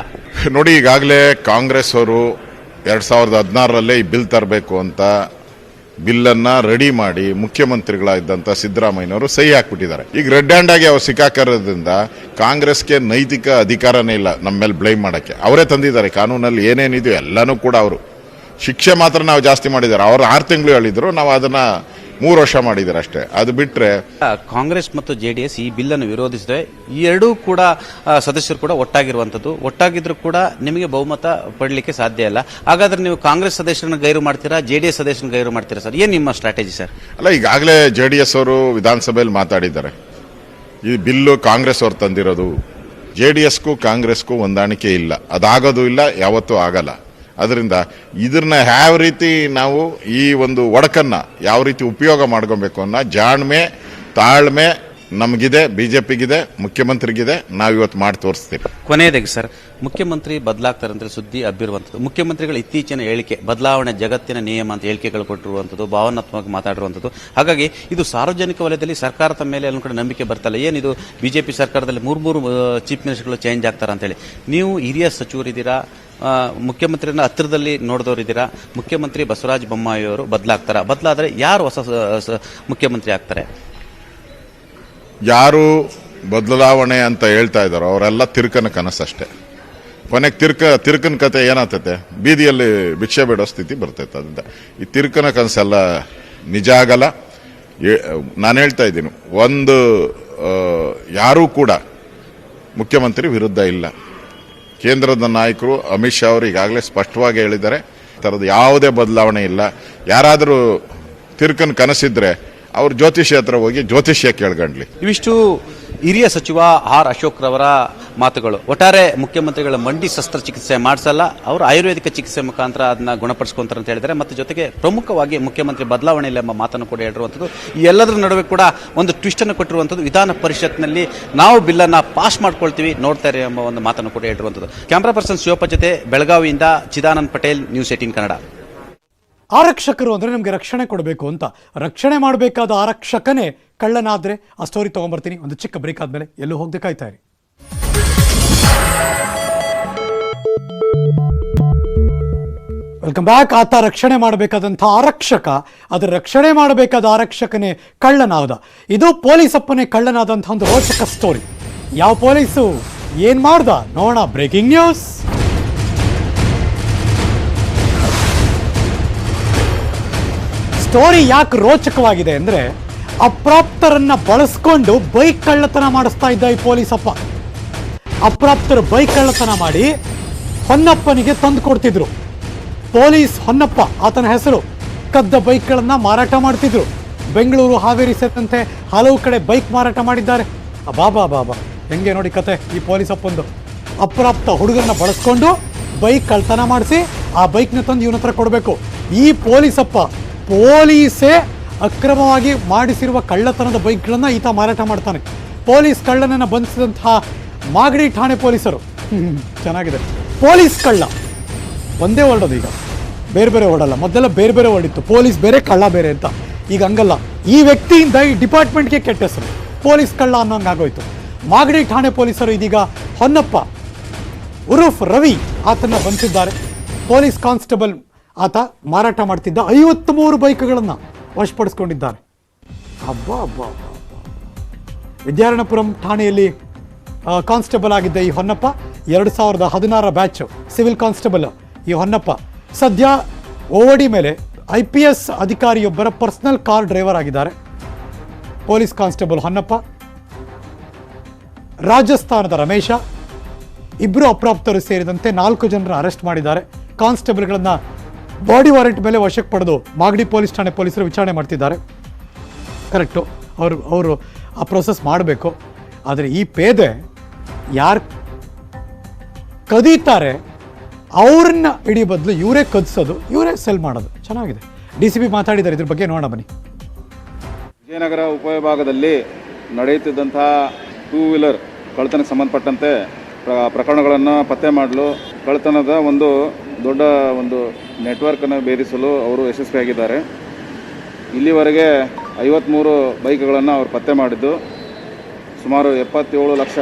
ನೋಡಿ, ಈಗಾಗಲೇ ಕಾಂಗ್ರೆಸ್ ಅವರು 2016ರಲ್ಲೇ ಈ ಬಿಲ್ ತರಬೇಕು ಅಂತ ಬಿಲ್ಲನ್ನ ರೆಡಿ ಮಾಡಿ ಮುಖ್ಯಮಂತ್ರಿಗಳಾಗಿದ್ದಂಥ ಸಿದ್ದರಾಮಯ್ಯನವರು ಸಹಿ ಹಾಕ್ಬಿಟ್ಟಿದ್ದಾರೆ. ಈಗ ರೆಡ್ ಹ್ಯಾಂಡ್ ಆಗಿ ಅವ್ರು ಸಿಕ್ಕಾಕಿರೋದ್ರಿಂದ ಕಾಂಗ್ರೆಸ್ಗೆ ನೈತಿಕ ಅಧಿಕಾರನೇ ಇಲ್ಲ ನಮ್ಮ ಮೇಲೆ ಬ್ಲೇಮ್ ಮಾಡಕ್ಕೆ. ಅವರೇ ತಂದಿದ್ದಾರೆ ಕಾನೂನಲ್ಲಿ ಏನೇನಿದೆಯೋ ಎಲ್ಲನೂ ಕೂಡ. ಅವರು ಶಿಕ್ಷೆ ಮಾತ್ರ ನಾವು ಜಾಸ್ತಿ ಮಾಡಿದ್ದಾರೆ. ಅವರು 6 ತಿಂಗಳು ಹೇಳಿದ್ರು, ನಾವು ಅದನ್ನ 3 ವರ್ಷ ಮಾಡಿದ್ದಾರೆ ಅಷ್ಟೇ. ಅದು ಬಿಟ್ರೆ ಕಾಂಗ್ರೆಸ್ ಮತ್ತು JDS ಈ ಬಿಲ್ ಅನ್ನು ವಿರೋಧಿಸಿದೆ. ಈ ಎರಡೂ ಕೂಡ ಸದಸ್ಯರು ಕೂಡ ಒಟ್ಟಾಗಿರುವಂತದ್ದು. ಒಟ್ಟಾಗಿದ್ರು ಕೂಡ ನಿಮಗೆ ಬಹುಮತ ಪಡಲಿಕ್ಕೆ ಸಾಧ್ಯ ಇಲ್ಲ. ಹಾಗಾದ್ರೆ ನೀವು ಕಾಂಗ್ರೆಸ್ ಸದಸ್ಯರನ್ನು ಗೈರು ಮಾಡ್ತೀರಾ, JDS ಸದಸ್ಯರನ್ನು ಗೈರು ಮಾಡ್ತೀರಾ ಸರ್? ಏನ್ ನಿಮ್ಮ ಸ್ಟ್ರಾಟಜಿ ಸರ್? ಅಲ್ಲ, ಈಗಾಗಲೇ JDS ಅವರು ವಿಧಾನಸಭೆಯಲ್ಲಿ ಮಾತಾಡಿದ್ದಾರೆ. ಈ ಬಿಲ್ಲು ಕಾಂಗ್ರೆಸ್ ಅವರು ತಂದಿರೋದು, JDSಗೂ ಕಾಂಗ್ರೆಸ್ಗೂ ಹೊಂದಾಣಿಕೆ ಇಲ್ಲ, ಅದಾಗೋದು ಇಲ್ಲ, ಯಾವತ್ತೂ ಆಗಲ್ಲ. ಅದರಿಂದ ಇದನ್ನ ಯಾವ ರೀತಿ ನಾವು ಈ ಒಂದು ಒಡಕನ್ನ ಯಾವ ರೀತಿ ಉಪಯೋಗ ಮಾಡ್ಕೊಬೇಕು ಅನ್ನೋ ಜಾಣ್ಮೆ ತಾಳ್ಮೆ ನಮಗಿದೆ, ಬಿಜೆಪಿಗಿದೆ, ಮುಖ್ಯಮಂತ್ರಿಗಿದೆ. ನಾವಿವತ್ತು ಮಾಡಿ ತೋರಿಸ್ತೀವಿ. ಕೊನೆಯದಾಗಿ ಸರ್, ಮುಖ್ಯಮಂತ್ರಿ ಬದಲಾಗ್ತಾರೆ ಅಂತ ಸುದ್ದಿ ಹಬ್ಬಿರುವಂಥದ್ದು, ಮುಖ್ಯಮಂತ್ರಿಗಳ ಇತ್ತೀಚಿನ ಹೇಳಿಕೆ ಬದಲಾವಣೆ ಜಗತ್ತಿನ ನಿಯಮ ಅಂತ ಹೇಳಿಕೆಗಳು ಕೊಟ್ಟಿರುವಂಥದ್ದು, ಭಾವನಾತ್ಮಕ ಮಾತಾಡಿರುವಂಥದ್ದು. ಹಾಗಾಗಿ ಇದು ಸಾರ್ವಜನಿಕ ವಲಯದಲ್ಲಿ ಸರ್ಕಾರದ ಮೇಲೆ ಎಲ್ಲ ಕಡೆ ನಂಬಿಕೆ ಬರ್ತಲ್ಲ. ಏನಿದು ಬಿಜೆಪಿ ಸರ್ಕಾರದಲ್ಲಿ ಮೂರು ಚೀಫ್ ಮಿನಿಸ್ಟರ್ಗಳು ಚೇಂಜ್ ಆಗ್ತಾರ ಅಂತೇಳಿ. ನೀವು ಹಿರಿಯ ಸಚಿವರಿದ್ದೀರಾ, ಮುಖ್ಯಮಂತ್ರಿನ ಹತ್ತಿರದಲ್ಲಿ ನೋಡಿದವರಿದ್ದೀರಾ. ಮುಖ್ಯಮಂತ್ರಿ ಬಸವರಾಜ ಬೊಮ್ಮಾಯಿ ಅವರು ಬದಲಾದರೆ ಯಾರು ಹೊಸ ಮುಖ್ಯಮಂತ್ರಿ ಆಗ್ತಾರೆ? ಯಾರು ಬದಲಾವಣೆ ಅಂತ ಹೇಳ್ತಾ ಇದ್ದಾರೋ ಅವರೆಲ್ಲ ತಿರುಕನ ಕನಸಷ್ಟೇ. ಕೊನೆಗೆ ತಿರುಕನ ಕತೆ ಏನಾಗ್ತೈತೆ, ಬೀದಿಯಲ್ಲಿ ಭಿಕ್ಷೆ ಬೇಡೋ ಸ್ಥಿತಿ ಬರ್ತೈತೆ. ಅದರಿಂದ ಈ ತಿರುಕನ ಕನಸೆಲ್ಲ ನಿಜ ಆಗಲ್ಲ. ನಾನು ಹೇಳ್ತಾ ಇದ್ದೀನಿ, ಯಾರೂ ಕೂಡ ಮುಖ್ಯಮಂತ್ರಿ ವಿರುದ್ಧ ಇಲ್ಲ. ಕೇಂದ್ರದ ನಾಯಕರು ಅಮಿತ್ ಶಾ ಅವರು ಈಗಾಗಲೇ ಸ್ಪಷ್ಟವಾಗಿ ಹೇಳಿದ್ದಾರೆ, ಥರದ ಯಾವುದೇ ಬದಲಾವಣೆ ಇಲ್ಲ. ಯಾರಾದರೂ ತಿರುಕನ ಕನಸಿದ್ರೆ ಅವ್ರು ಜ್ಯೋತಿಷ್ಯ ಹತ್ರ ಹೋಗಿ ಜ್ಯೋತಿಷ್ಯ ಕೇಳ್ಕೊಂಡ್ಲಿ. ಇವಿಷ್ಟು ಹಿರಿಯ ಸಚಿವ ಆರ್ ಅಶೋಕ್ ರವರ ಮಾತುಗಳು. ಒಟ್ಟಾರೆ ಮುಖ್ಯಮಂತ್ರಿಗಳ ಮಂಡಿ ಶಸ್ತ್ರಚಿಕಿತ್ಸೆ ಮಾಡಿಸಲ್ಲ, ಅವರು ಆಯುರ್ವೇದಿಕ ಚಿಕಿತ್ಸೆ ಮುಖಾಂತರ ಅದನ್ನ ಗುಣಪಡಿಸ್ಕೊಂತಾರೆ ಅಂತ ಹೇಳಿದ್ದಾರೆ. ಮತ್ತು ಜೊತೆಗೆ ಪ್ರಮುಖವಾಗಿ ಮುಖ್ಯಮಂತ್ರಿ ಬದಲಾವಣೆ ಇಲ್ಲ ಎಂಬ ಮಾತನ್ನು ಕೂಡ ಹೇಳಿರುವಂಥದ್ದು. ಈ ಎಲ್ಲದರ ನಡುವೆ ಕೂಡ ಒಂದು ಟ್ವಿಸ್ಟ್ ಅನ್ನು ಕೊಟ್ಟಿರುವಂಥದ್ದು, ವಿಧಾನ ಪರಿಷತ್ನಲ್ಲಿ ನಾವು ಬಿಲ್ಲನ್ನು ಪಾಸ್ ಮಾಡ್ಕೊಳ್ತೀವಿ, ನೋಡ್ತಾ ಇರಿ ಎಂಬ ಒಂದು ಮಾತನ್ನು ಕೂಡ ಹೇಳಿರುವಂಥದ್ದು. ಕ್ಯಾಮರಾ ಪರ್ಸನ್ ಶಿವಪ್ಪ ಜೊತೆ ಬೆಳಗಾವಿಯಿಂದ ಚಿದಾನಂದ್ ಪಟೇಲ್, ನ್ಯೂಸ್ 18 ಕನ್ನಡ. ಆರಕ್ಷಕರು ಅಂದರೆ ನಮಗೆ ರಕ್ಷಣೆ ಕೊಡಬೇಕು ಅಂತ, ರಕ್ಷಣೆ ಮಾಡಬೇಕಾದ ಆರಕ್ಷಕನೇ ಕಳ್ಳನಾದ್ರೆ ಆ ಸ್ಟೋರಿ ತಗೊಂಡ್ಬರ್ತೀನಿ. ಒಂದು ಚಿಕ್ಕ ಬ್ರೇಕ್ ಆದ್ಮೇಲೆ ಎಲ್ಲೂ ಹೋಗದೆ ಕಾಯ್ತಾ ಇರಿ. Welcome back. ಆತ ರಕ್ಷಣೆ ಮಾಡಬೇಕಾದಂಥ ಆರಕ್ಷಕ, ಅದರ ರಕ್ಷಣೆ ಮಾಡಬೇಕಾದ ಆರಕ್ಷಕನೇ ಕಳ್ಳನಾದ. ಇದು ಪೊಲೀಸಪ್ಪನೇ ಕಳ್ಳನಾದಂಥ ಒಂದು ರೋಚಕ ಸ್ಟೋರಿ. ಯಾವ ಪೊಲೀಸು ಏನ್ ಮಾಡ್ದ ನೋಡೋಣ. Breaking news. ಸ್ಟೋರಿ ಯಾಕೆ ರೋಚಕವಾಗಿದೆ ಅಂದ್ರೆ, ಅಪ್ರಾಪ್ತರನ್ನ ಬಳಸ್ಕೊಂಡು ಬೈಕ್ ಕಳ್ಳತನ ಮಾಡಿಸ್ತಾ ಇದ್ದ ಈ ಪೊಲೀಸಪ್ಪ. ಅಪ್ರಾಪ್ತರ ಬೈಕ್ ಕಳ್ಳತನ ಮಾಡಿ ಹೊನ್ನಪ್ಪನಿಗೆ ತಂದು ಕೊಡ್ತಿದ್ರು. ಪೊಲೀಸ್ ಹೊನ್ನಪ್ಪ ಆತನ ಹೆಸರು. ಕದ್ದ ಬೈಕ್ಗಳನ್ನ ಮಾರಾಟ ಮಾಡ್ತಿದ್ರು. ಬೆಂಗಳೂರು, ಹಾವೇರಿ ಸೇರಿದಂತೆ ಹಲವು ಕಡೆ ಬೈಕ್ ಮಾರಾಟ ಮಾಡಿದ್ದಾರೆ. ಬಾಬಾ ಹೆಂಗೆ ನೋಡಿ ಕತೆ ಈ ಪೊಲೀಸಪ್ಪಂದು. ಅಪ್ರಾಪ್ತ ಹುಡುಗರನ್ನ ಬಳಸ್ಕೊಂಡು ಬೈಕ್ ಕಳ್ಳತನ ಮಾಡಿಸಿ ಆ ಬೈಕ್ನ ತಂದು ಇವನ ಹತ್ರ ಕೊಡಬೇಕು. ಈ ಪೊಲೀಸಪ್ಪ ಪೊಲೀಸೇ ಅಕ್ರಮವಾಗಿ ಮಾಡಿಸಿರುವ ಕಳ್ಳತನದ ಬೈಕ್ಗಳನ್ನು ಈತ ಮಾರಾಟ ಮಾಡ್ತಾನೆ. ಪೊಲೀಸ್ ಕಳ್ಳನನ್ನು ಬಂಧಿಸಿದಂತಹ ಮಾಗಡಿ ಠಾಣೆ ಪೊಲೀಸರು, ಚೆನ್ನಾಗಿದೆ. ಪೊಲೀಸ್ ಕಳ್ಳ ಒಂದೇ ಹೊರಡೋದು, ಈಗ ಬೇರೆ ಬೇರೆ ಹೊರಡಲ್ಲ. ಮೊದಲೆಲ್ಲ ಬೇರೆ ಬೇರೆ ಹೊರಡಿತ್ತು, ಪೊಲೀಸ್ ಬೇರೆ ಕಳ್ಳ ಬೇರೆ ಅಂತ. ಈಗ ಹಂಗಲ್ಲ. ಈ ವ್ಯಕ್ತಿಯಿಂದ ಈ ಡಿಪಾರ್ಟ್ಮೆಂಟ್ಗೆ ಕೆಟ್ಟ ಹೆಸರು, ಪೊಲೀಸ್ ಕಳ್ಳ ಅನ್ನೋಂಗೆ ಆಗೋಯ್ತು. ಮಾಗಡಿ ಠಾಣೆ ಪೊಲೀಸರು ಇದೀಗ ಹೊನ್ನಪ್ಪ ಉರುಫ್ ರವಿ ಆತನ ಬಂಧಿಸಿದ್ದಾರೆ. ಪೊಲೀಸ್ ಕಾನ್ಸ್ಟೇಬಲ್ ಆತ ಮಾರಾಟ ಮಾಡ್ತಿದ್ದ 53 ಬೈಕ್ಗಳನ್ನು ವಶಪಡಿಸ್ಕೊಂಡಿದ್ದಾರೆ. ವಿದ್ಯಾರಣ್ಯಪುರಂ ಠಾಣೆಯಲ್ಲಿ ಕಾನ್ಸ್ಟೇಬಲ್ ಆಗಿದ್ದ ಈ ಹೊನ್ನಪ್ಪ 2016 ಬ್ಯಾಚ್ ಸಿವಿಲ್ ಕಾನ್ಸ್ಟೇಬಲ್. ಈ ಹೊನ್ನಪ್ಪ ಸದ್ಯ ಓಡಿ ಮೇಲೆ IPS ಅಧಿಕಾರಿಯೊಬ್ಬರ ಪರ್ಸನಲ್ ಕಾರ್ ಡ್ರೈವರ್ ಆಗಿದ್ದಾರೆ. ಪೊಲೀಸ್ ಕಾನ್ಸ್ಟೇಬಲ್ ಹೊನ್ನಪ್ಪ, ರಾಜಸ್ಥಾನದ ರಮೇಶ, ಇಬ್ಬರು ಅಪ್ರಾಪ್ತರು ಸೇರಿದಂತೆ 4 ಜನರ ಅರೆಸ್ಟ್ ಮಾಡಿದ್ದಾರೆ. ಕಾನ್ಸ್ಟೇಬಲ್ಗಳನ್ನು ಬಾಡಿ ವಾರೆಂಟ್ ಮೇಲೆ ವಶಕ್ಕೆ ಪಡೆದು ಮಾಗಡಿ ಪೊಲೀಸ್ ಠಾಣೆ ಪೊಲೀಸರು ವಿಚಾರಣೆ ಮಾಡ್ತಿದ್ದಾರೆ. ಕರೆಕ್ಟು, ಅವರು ಆ ಪ್ರೊಸೆಸ್ ಮಾಡಬೇಕು. ಆದರೆ ಈ ಪೇದೆ ಯಾರು ಕದೀತಾರೆ ಅವ್ರನ್ನ ಹಿಡಿ ಬದಲು ಇವರೇ ಕದಿಸೋದು, ಇವರೇ ಸೆಲ್ ಮಾಡೋದು. ಚೆನ್ನಾಗಿದೆ. DCP ಮಾತಾಡಿದ್ದಾರೆ, ಇದ್ರ ಬಗ್ಗೆ ನೋಡೋಣ ಬನ್ನಿ. ವಿಜಯನಗರ ಉಪವಿಭಾಗದಲ್ಲಿ ನಡೆಯುತ್ತಿದ್ದಂಥ 2 ವೀಲರ್ ಕಳ್ಳತನಕ್ಕೆ ಸಂಬಂಧಪಟ್ಟಂತೆ ಪ್ರಕರಣಗಳನ್ನು ಪತ್ತೆ ಮಾಡಲು ಕಳ್ಳತನದ ಒಂದು ದೊಡ್ಡ ನೆಟ್ವರ್ಕನ್ನು ಬೇರಿಸಲು ಅವರು ಯಶಸ್ವಿಯಾಗಿದ್ದಾರೆ. ಇಲ್ಲಿವರೆಗೆ 53 ಬೈಕ್ಗಳನ್ನು ಅವರು ಪತ್ತೆ ಮಾಡಿದ್ದು, ಸುಮಾರು 77 ಲಕ್ಷ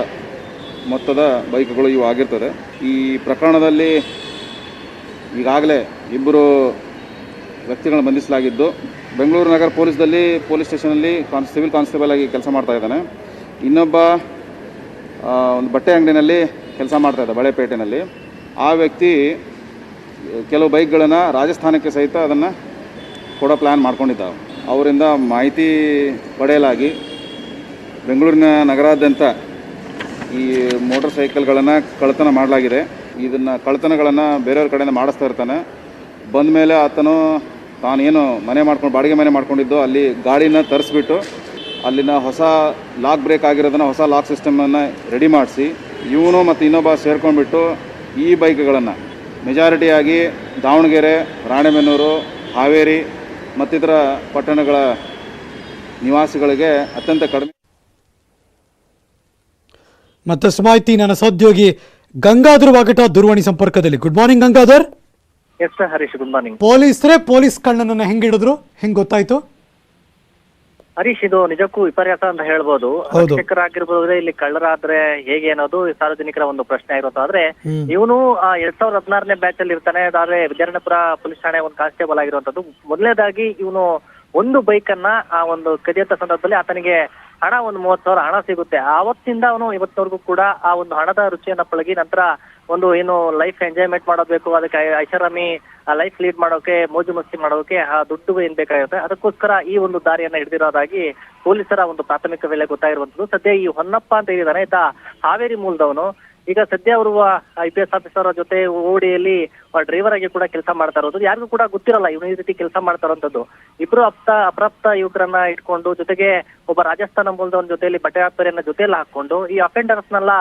ಮೊತ್ತದ ಬೈಕ್ಗಳು ಇವು ಆಗಿರ್ತದೆ. ಈ ಪ್ರಕರಣದಲ್ಲಿ ಈಗಾಗಲೇ 2 ವ್ಯಕ್ತಿಗಳನ್ನು ಬಂಧಿಸಲಾಗಿದ್ದು, ಬೆಂಗಳೂರು ನಗರ ಪೊಲೀಸ್ ಸ್ಟೇಷನಲ್ಲಿ ಸಿವಿಲ್ ಕಾನ್ಸ್ಟೇಬಲ್ ಆಗಿ ಕೆಲಸ ಮಾಡ್ತಾ ಇದ್ದಾನೆ. ಇನ್ನೊಬ್ಬ ಒಂದು ಬಟ್ಟೆ ಅಂಗಡಿನಲ್ಲಿ ಕೆಲಸ ಮಾಡ್ತಾ ಇದ್ದ ಬಳೆಪೇಟೆನಲ್ಲಿ. ಆ ವ್ಯಕ್ತಿ ಕೆಲವು ಬೈಕ್ಗಳನ್ನು ರಾಜಸ್ಥಾನಕ್ಕೆ ಸಹಿತ ಅದನ್ನು ಕೊಡೋ ಪ್ಲ್ಯಾನ್ ಮಾಡ್ಕೊಂಡಿದ್ದ. ಅವರಿಂದ ಮಾಹಿತಿ ಪಡೆಯಲಾಗಿ ಬೆಂಗಳೂರಿನ ನಗರಾದ್ಯಂತ ಈ ಮೋಟರ್ ಸೈಕಲ್ಗಳನ್ನು ಕಳ್ಳತನ ಮಾಡಲಾಗಿದೆ. ಇದನ್ನು ಕಳ್ಳತನಗಳನ್ನು ಬೇರೆಯವ್ರ ಕಡೆಯಿಂದ ಮಾಡಿಸ್ತಾ ಇರ್ತಾನೆ. ಬಂದ ಮೇಲೆ ಆತನು ತಾನೇನು ಬಾಡಿಗೆ ಮನೆ ಮಾಡ್ಕೊಂಡಿದ್ದು ಅಲ್ಲಿ ಗಾಡಿನ ತರಿಸ್ಬಿಟ್ಟು ಅಲ್ಲಿನ ಹೊಸ ಲಾಕ್ ಬ್ರೇಕ್ ಆಗಿರೋದನ್ನು ಹೊಸ ಲಾಕ್ ಸಿಸ್ಟಮನ್ನು ರೆಡಿ ಮಾಡಿಸಿ ಇವನು ಮತ್ತು ಇನ್ನೊಬ್ಬ ಸೇರ್ಕೊಂಡ್ಬಿಟ್ಟು ಈ ಬೈಕ್ಗಳನ್ನು ಮೆಜಾರಿಟಿಯಾಗಿ ದಾವಣಗೆರೆ, ರಾಣೆಬೆನ್ನೂರು, ಹಾವೇರಿ ಮತ್ತಿತರ ಪಟ್ಟಣಗಳ ನಿವಾಸಿಗಳಿಗೆ ಅತ್ಯಂತ ಕಡಿಮೆ. ಮತ್ತಷ್ಟು ಮಾಹಿತಿ ನನ್ನ ಸಹೋದ್ಯೋಗಿ ಗಂಗಾಧರ್ ವಾಗಟ ದೂರವಾಣಿ ಸಂಪರ್ಕದಲ್ಲಿ. Good morning Gangadhar. Yes sir Harish, good morning. Police ಕಳ್ಳನನ್ನ ಹೆಂಗ್ ಹಿಡಿದ್ರು, ಹೆಂಗ್ ಗೊತ್ತಾಯ್ತು? ಹರೀಶ್, ಇದು ನಿಜಕ್ಕೂ ವಿಪರ್ಯಾಸ ಅಂತ ಹೇಳ್ಬೋದು. ರಕ್ಷಕರಾಗಿರ್ಬೋದು, ಇಲ್ಲಿ ಕಳ್ಳರಾದ್ರೆ ಹೇಗೆ ಅನ್ನೋದು ಸಾರ್ವಜನಿಕರ ಒಂದು ಪ್ರಶ್ನೆ ಆಗಿರುತ್ತೆ. ಆದ್ರೆ ಇವನು 2016ನೇ ಬ್ಯಾಚ್ ಅಲ್ಲಿ ಇರ್ತಾನೆ. ಆದ್ರೆ ವಿದ್ಯಾರಣ್ಯಪುರ ಪೊಲೀಸ್ ಠಾಣೆ ಒಂದು ಕಾನ್ಸ್ಟೇಬಲ್ ಆಗಿರುವಂತದ್ದು. ಮೊದಲನೇದಾಗಿ ಇವನು ಒಂದು ಬೈಕ್ ಅನ್ನ ಆ ಒಂದು ಕದಿಯಂತ ಸಂದರ್ಭದಲ್ಲಿ ಆತನಿಗೆ ಹಣ ಒಂದು 30,000 ಹಣ ಸಿಗುತ್ತೆ. ಆವತ್ತಿಂದ ಅವನು ಇವತ್ತಿನವರೆಗೂ ಕೂಡ ಆ ಒಂದು ಹಣದ ರುಚಿಯನ್ನ ಪಳಗಿ ನಂತರ ಒಂದು ಏನು ಲೈಫ್ ಎಂಜಾಯ್ಮೆಂಟ್ ಮಾಡೋದ್ಬೇಕು, ಅದಕ್ಕೆ ಐಷಾರಾಮಿ ಲೈಫ್ ಲೀಡ್ ಮಾಡೋಕೆ, ಮೋಜು ಮಸ್ತಿ ಮಾಡೋಕೆ ಆ ದುಡ್ಡು ಏನ್ ಬೇಕಾಗುತ್ತೆ, ಅದಕ್ಕೋಸ್ಕರ ಈ ಒಂದು ದಾರಿಯನ್ನ ಹಿಡಿದಿರೋದಾಗಿ ಪೊಲೀಸರ ಒಂದು ಪ್ರಾಥಮಿಕ ವೇಳೆ ಗೊತ್ತಾಗಿರುವಂತದ್ದು. ಸದ್ಯ ಈ ಹೊನ್ನಪ್ಪ ಅಂತ ಹೇಳಿದಾನೆ, ಈತ ಹಾವೇರಿ ಮೂಲದವನು. ಈಗ ಸದ್ಯ ಅವರು IPS ಆಫೀಸರ್ ಜೊತೆ ಓಡಿಯಲ್ಲಿ ಡ್ರೈವರ್ ಆಗಿ ಕೂಡ ಕೆಲಸ ಮಾಡ್ತಾ ಇರೋದು. ಯಾರಿಗೂ ಕೂಡ ಗೊತ್ತಿರಲ್ಲ ಇವನು ಈ ರೀತಿ ಕೆಲಸ ಮಾಡ್ತಾ ಇರೋಂಥದ್ದು. ಇಬ್ರು ಅಪ್ರಾಪ್ತ ಯುವಕರನ್ನ ಇಟ್ಕೊಂಡು, ಜೊತೆಗೆ ಒಬ್ಬ ರಾಜಸ್ಥಾನ ಮೂಲದವನ ಜೊತೆಯಲ್ಲಿ ಬಟ್ಟೆ ವ್ಯಾಪಾರಿಯನ್ನ ಜೊತೆಯಲ್ಲಿ ಹಾಕೊಂಡು ಈ ಅಫೆಂಡರ್ಸ್ನೆಲ್ಲ,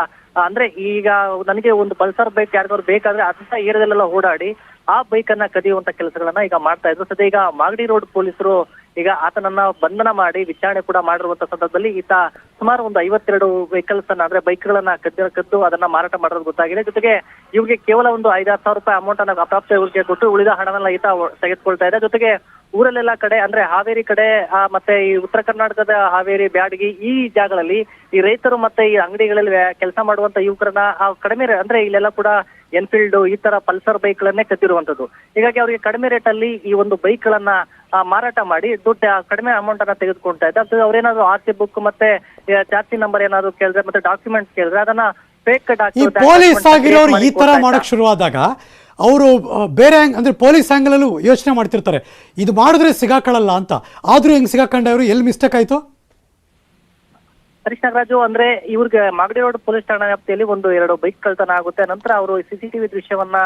ಅಂದ್ರೆ ಈಗ ನನಗೆ ಒಂದು ಪಲ್ಸರ್ ಬೈಕ್ ಯಾರಿಗಾದ್ರು ಬೇಕಾದ್ರೆ ಅಂತ ಏರಿಯಾದಲ್ಲೆಲ್ಲ ಓಡಾಡಿ ಆ ಬೈಕ್ ಅನ್ನ ಕದಿಯುವಂತ ಕೆಲಸಗಳನ್ನ ಈಗ ಮಾಡ್ತಾ ಇದ್ರು. ಸದ್ಯ ಈಗ ಮಾಗಡಿ ರೋಡ್ ಪೊಲೀಸರು ಈಗ ಆತನನ್ನ ಬಂಧನ ಮಾಡಿ ವಿಚಾರಣೆ ಕೂಡ ಮಾಡಿರುವಂತ ಸಂದರ್ಭದಲ್ಲಿ ಈತ ಸುಮಾರು ಒಂದು 52 ವೆಹಿಕಲ್ಸ್ ಅನ್ನ, ಅಂದ್ರೆ ಬೈಕ್ ಗಳನ್ನ ಕದ್ದು ಅದನ್ನ ಮಾರಾಟ ಮಾಡೋದು ಗೊತ್ತಾಗಿದೆ. ಜೊತೆಗೆ ಇವ್ರಿಗೆ ಕೇವಲ ಒಂದು 5,000 ರೂಪಾಯಿ ಅಮೌಂಟ್ ಅನ್ನ ಅಪ್ರಾಪ್ತ ಇವ್ರಿಗೆ ಕೊಟ್ಟು ಉಳಿದ ಹಣವನ್ನ ಈತ ತೆಗೆದುಕೊಳ್ತಾ ಇದೆ. ಜೊತೆಗೆ ಊರಲ್ಲೆಲ್ಲ ಕಡೆ, ಅಂದ್ರೆ ಹಾವೇರಿ ಕಡೆ ಮತ್ತೆ ಈ ಉತ್ತರ ಕರ್ನಾಟಕದ ಹಾವೇರಿ, ಬ್ಯಾಡಗಿ ಈ ಜಾಗಗಳಲ್ಲಿ ಈ ರೈತರು ಮತ್ತೆ ಈ ಅಂಗಡಿಗಳಲ್ಲಿ ಕೆಲಸ ಮಾಡುವಂತ ಯುವಕರನ್ನ ಕಡಿಮೆ, ಅಂದ್ರೆ ಇಲ್ಲೆಲ್ಲ ಕೂಡ ಎನ್ಫೀಲ್ಡ್ ಈ ತರ ಪಲ್ಸರ್ ಬೈಕ್ ಗಳನ್ನೇ ಕದ್ದಿರುವಂತದ್ದು. ಹೀಗಾಗಿ ಅವರಿಗೆ ಕಡಿಮೆ ರೇಟ್ ಅಲ್ಲಿ ಈ ಒಂದು ಬೈಕ್ ಗಳನ್ನ ಮಾರಾಟ ಮಾಡಿ ದುಡ್ಡು ಕಡಿಮೆ ಅಮೌಂಟ್ ಅನ್ನ ತೆಗೆದುಕೊಳ್ತಾ ಇದ್ದಾರೆ. ಅವ್ರೇನಾದ್ರು RC ಬುಕ್ ಮತ್ತೆ ಚಾರ್ಜಿ ನಂಬರ್ ಏನಾದ್ರು ಕೇಳಿದ್ರೆ ಮತ್ತೆ ಡಾಕ್ಯುಮೆಂಟ್ಸ್ ಕೇಳಿದ್ರೆ ಅದನ್ನ ಫೇಕ್ ಪೊಲೀಸ್ ಆಗಿರೋರು ಈ ತರ ಮಾಡಕ್ ಶುರುವಾದಾಗ ಅವರು ಬೇರೆ ಅಂದ್ರೆ ಪೊಲೀಸ್ ಆಂಗಲ್ ಅಲ್ಲೂ ಯೋಚನೆ ಮಾಡ್ತಿರ್ತಾರೆ, ಇದು ಮಾಡಿದ್ರೆ ಸಿಗಾಕೊಳ್ಳಲ್ಲ ಅಂತ. ಆದ್ರೂ ಹೆಂಗ್ ಸಿಗಾಕೊಂಡವ್ರು, ಎಲ್ಲಿ ಮಿಸ್ಟೇಕ್ ಆಯ್ತು? ಹರೀಶ್ ನಾಗರಾಜು, ಅಂದ್ರೆ ಇವ್ರಿಗೆ ಮಾಗಡಿ ರೋಡ್ ಪೊಲೀಸ್ ಠಾಣಾ ವ್ಯಾಪ್ತಿಯಲ್ಲಿ 1-2 ಬೈಕ್ ಕಳ್ತನ ಆಗುತ್ತೆ. ನಂತರ ಅವರು CCTV ದೃಶ್ಯವನ್ನ